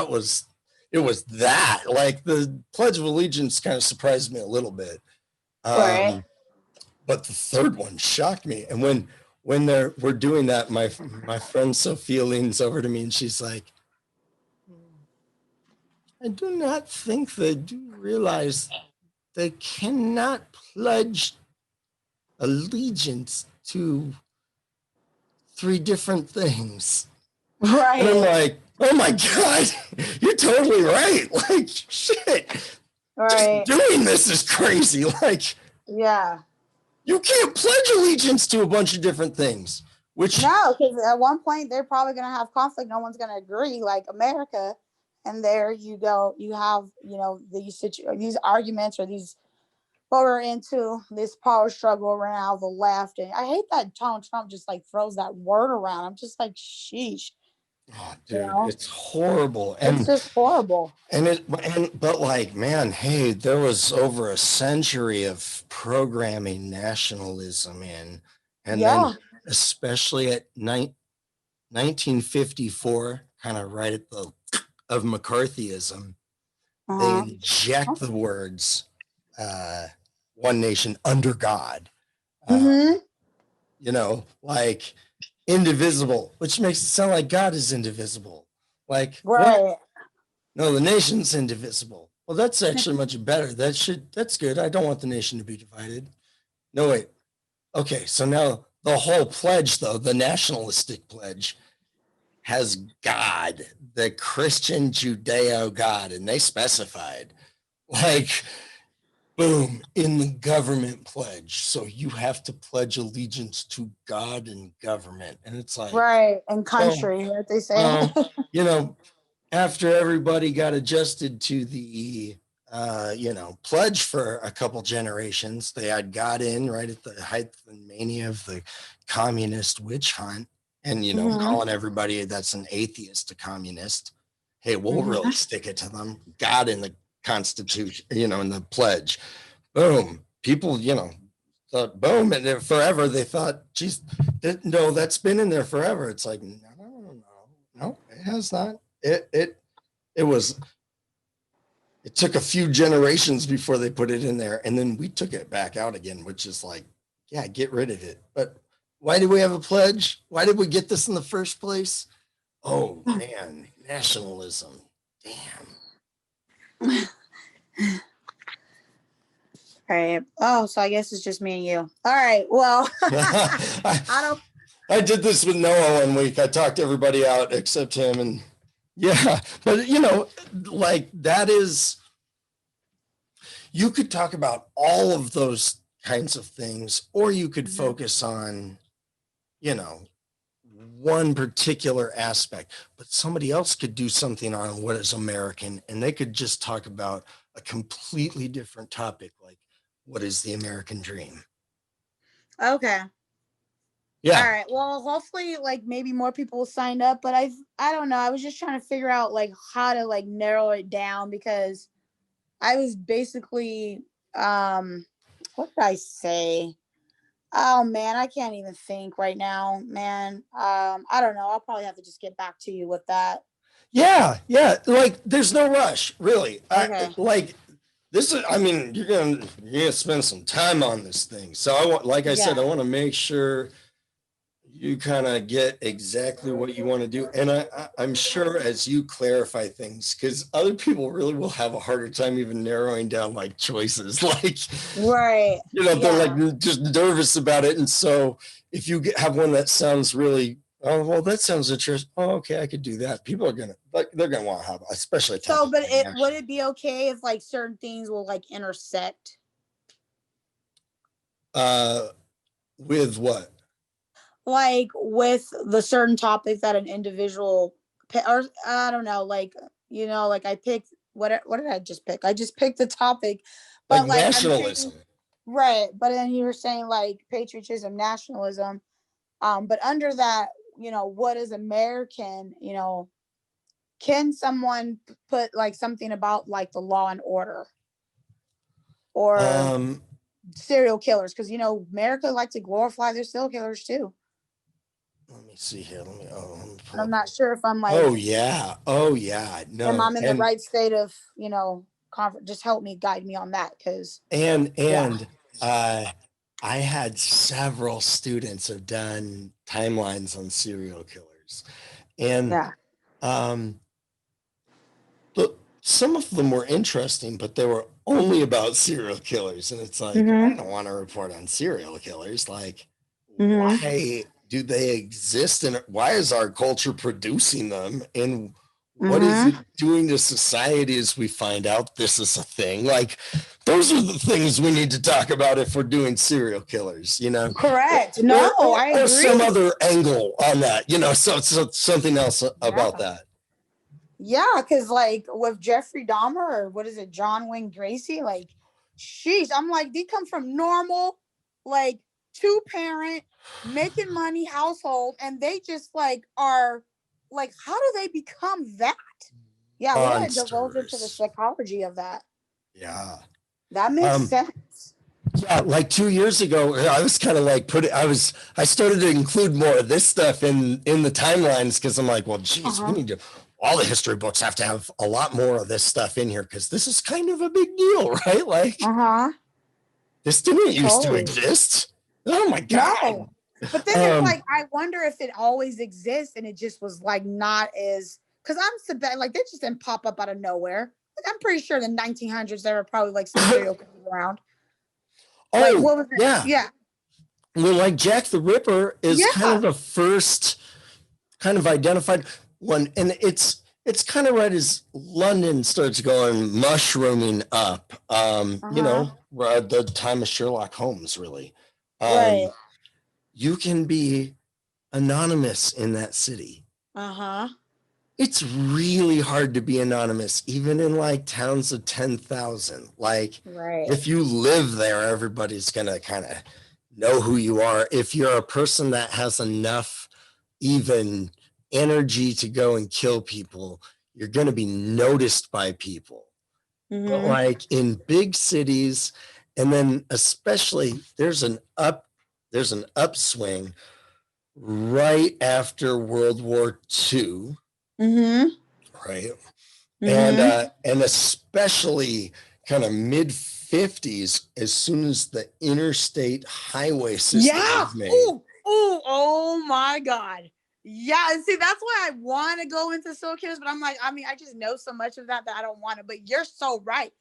was that. Like, the Pledge of Allegiance kind of surprised me a little bit. But the third one shocked me. And when we're doing that, my friend Sophia leans over to me and she's like, I do not think they do realize they cannot pledge allegiance to 3 different things. Right. And I'm like, oh my God, you're totally right. Like, shit. Right. Just doing this is crazy. Like, you can't pledge allegiance to a bunch of different things. Because at one point they're probably going to have conflict. No one's going to agree, like America. And there you go. You have, these arguments or these, what we're into, this power struggle around the left. And I hate that Donald Trump just like throws that word around. I'm just like, sheesh. Oh, dude, it's horrible. And it's just horrible. But like, man, hey, there was over a century of programming nationalism in, and then especially at 1954, kind of right at the of McCarthyism, they inject the words one nation under God. Like, indivisible, which makes it sound like God is indivisible. Like, Right. what? No, the nation's indivisible. Well, that's actually much better. That's good. I don't want the nation to be divided. No, wait. Okay, so now the whole pledge, though, the nationalistic pledge, has God, the Christian Judeo God, and they specified, like, boom, in the government pledge. So you have to pledge allegiance to God and government. And it's like, Right. And well, country, what they say. you know, after everybody got adjusted to the pledge for a couple generations, they had got in right at the height and mania of the communist witch hunt, and calling everybody that's an atheist a communist. Hey, we'll really stick it to them. God in the Constitution, in the pledge. Boom. People, thought boom, and then forever they thought, geez, no, that's been in there forever. It's like, no, it has not. It took a few generations before they put it in there, and then we took it back out again, which is like, yeah, get rid of it. But why did we have a pledge? Why did we get this in the first place? Oh man, nationalism. Damn. All right. Oh, so I guess it's just me and you. All right. Well, I did this with Noah 1 week. I talked everybody out except him, and yeah, but like that is, you could talk about all of those kinds of things, or you could focus on, one particular aspect, but somebody else could do something on what is American, and they could just talk about a completely different topic, like what is the American dream? Okay. Yeah. All right. Well, hopefully, like maybe more people will sign up, but I don't know. I was just trying to figure out like how to like narrow it down, because I was basically what did I say? Oh man, I can't even think right now, man. I don't know. I'll probably have to just get back to you with that. Yeah. Like, there's no rush, really. Okay. You're gonna spend some time on this thing. So I said, I want to make sure you kind of get exactly what you want to do. And I'm sure as you clarify things, because other people really will have a harder time even narrowing down like choices, like, right. They're like just nervous about it. And so if you have one that sounds really, oh, well, that sounds interesting. Oh, okay, I could do that. People are they're gonna want to have, especially. So, but would it be okay if like certain things will like intersect? With what? Like with the certain topic that an individual, or I don't know, like like I picked what did I just pick? I just picked the topic, but like nationalism, right? But then you were saying like patriotism, nationalism, but under that, what is American? Can someone put like something about like the law and order or serial killers? Because America like to glorify their serial killers too. Let me see here. I'm not sure if I'm like. Oh yeah. No. And I'm in the right state of just help me, guide me on that, because. I had several students have done timelines on serial killers, and look, some of them were interesting, but they were only about serial killers, and it's like, I don't want to report on serial killers. Like, why do they exist, and why is our culture producing them, and what is it doing to society as we find out this is a thing? Like, those are the things we need to talk about if we're doing serial killers, Correct. No, I agree. Or some other angle on that, so something else about that. Yeah, because like with Jeffrey Dahmer, or what is it, John Wayne Gacy, like, sheesh, I'm like, they come from normal, like, 2-parent, making money household, and they just like are like, how do they become that? Yeah, we gotta divulge into the psychology of that. Yeah, that makes sense. Yeah, like 2 years ago, I was kind of like I started to include more of this stuff in the timelines, because I'm like, well, geez, we need to. All the history books have to have a lot more of this stuff in here, because this is kind of a big deal, right? Like, this didn't used to exist. Oh my God. But then it's like, I wonder if it always exists and it just was like not as, because I'm like, they just didn't pop up out of nowhere. Like, I'm pretty sure in the 1900s there were probably like some serial killers around. Like, what was it? Yeah. Well, like Jack the Ripper is kind Yeah. of the first kind of identified one, and it's kind of right as London starts going mushrooming up. You know, the time of Sherlock Holmes, really. Right. You can be anonymous in that city. It's really hard to be anonymous, even in like towns of 10,000. Like, if you live there, everybody's gonna kind of know who you are. If you're a person that has enough even energy to go and kill people, you're gonna be noticed by people. But like in big cities, and then especially there's an upswing right after World War II. Right. And especially kind of mid 50s, as soon as the interstate highway system is made. Oh my God. Yeah. And see, that's why I want to go into serial killers, but I'm like, I mean, I just know so much of that I don't want to. But you're so right.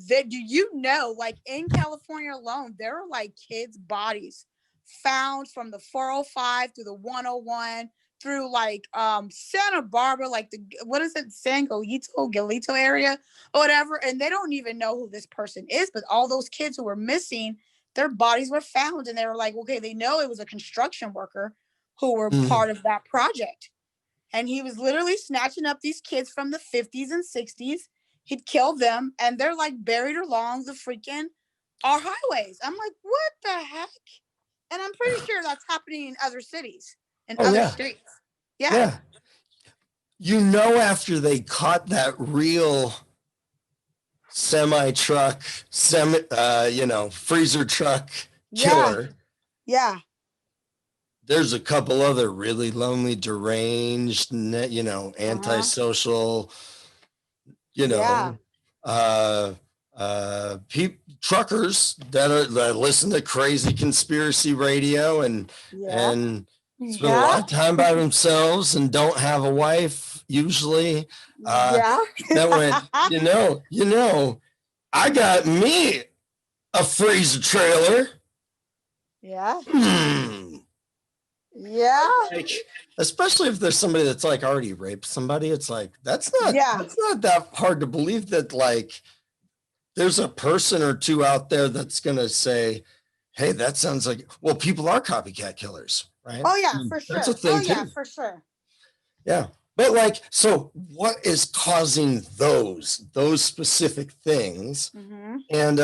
That, do you know, like in California alone, there are like kids' bodies found from the 405 through the 101 through like Santa Barbara, like the, what is it, San Galito area or whatever, and they don't even know who this person is. But all those kids who were missing, their bodies were found, and they were like, okay, they know it was a construction worker who were part of that project, and he was literally snatching up these kids from the 50s and 60s. He'd kill them, and they're like buried along the freaking our highways. I'm like, what the heck? And I'm pretty sure that's happening in other cities and other states. Yeah. You know, after they caught that real semi-truck, freezer truck killer. Yeah. There's a couple other really lonely, deranged, antisocial, truckers that listen to crazy conspiracy radio and spend a lot of time by themselves and don't have a wife usually. That went, I got me a freezer trailer. Like, especially if there's somebody that's like already raped somebody, it's like that's not that hard to believe that like there's a person or two out there that's gonna say, hey, that sounds like, well, people are copycat killers, right? Oh yeah, for sure. That's a thing too. For sure. Yeah. But like, so what is causing those specific things? And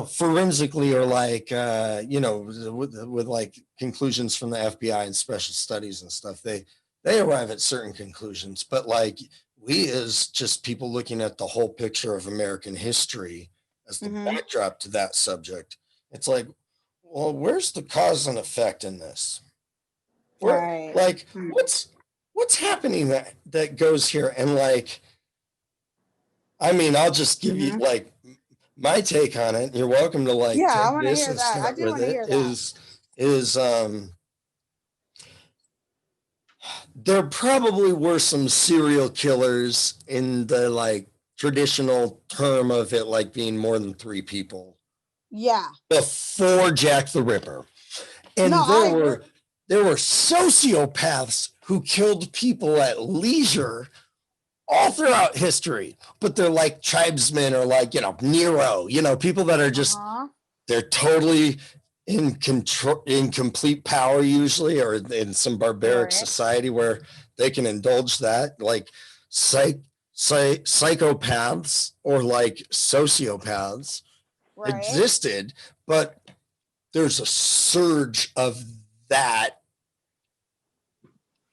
forensically, or like with like conclusions from the FBI and special studies and stuff, they arrive at certain conclusions. But like, we as just people looking at the whole picture of American history as the backdrop to that subject, it's like, well, where's the cause and effect in this? Like, what's happening that goes here? And like, I mean, I'll just give you like my take on it. You're welcome to like take this and start with it. Is there probably were some serial killers in the like traditional term of it, like being more than 3 people. Before Jack the Ripper. And there were sociopaths who killed people at leisure all throughout history, but they're like tribesmen or like, Nero, people that are just, they're totally in control, in complete power usually, or in some barbaric society where they can indulge that, like psychopaths or like sociopaths existed, but there's a surge of that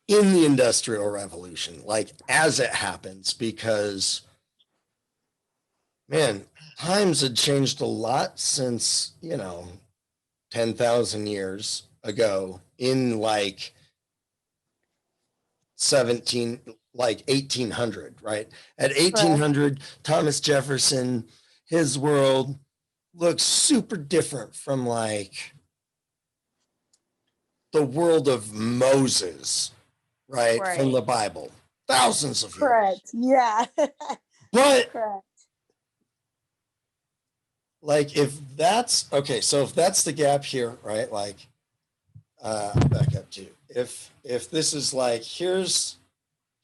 in the Industrial Revolution, like as it happens, because man, times had changed a lot since 10,000 years ago in like 1800, right? At 1800, Thomas Jefferson, his world looks super different from like the world of Moses, right? From Right. the Bible, thousands of years. Correct. Yeah. But Correct. like if that's okay, so if that's the gap here, right? Like back up to if this is like here's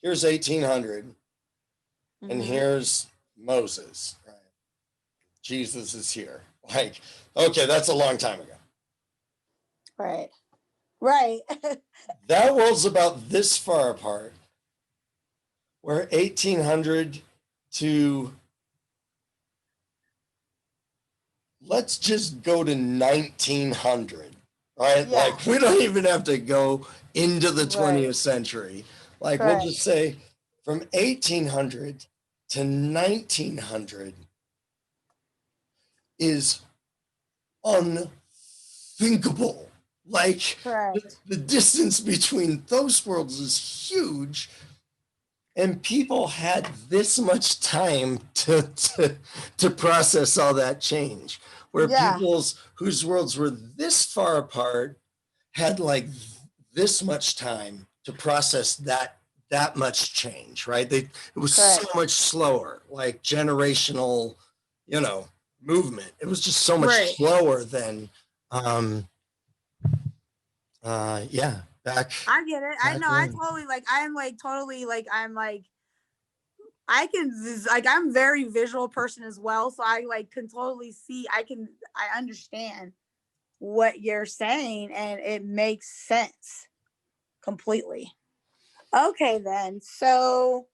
1800 and Mhm. here's Moses, right? Jesus is here. Like, okay, that's a long time ago. Right. Right. That world's about this far apart. Where 1800 to let's just go to 1900, right? Yeah. Like we don't even have to go into the 20th Right. century. Like Correct. we'll just say from 1800 to 1900 is unthinkable. Like Correct. the distance between those worlds is huge. And people had this much time to process all that change. Where Yeah. people's whose worlds were this far apart had like this much time to process that much change, right? It was Correct. so much slower, like generational, movement. It was just so much Right. slower than yeah, back I get it. I back know. I when. totally I'm very visual person as well. So I like can totally see, I understand what you're saying and it makes sense completely. Okay, then. So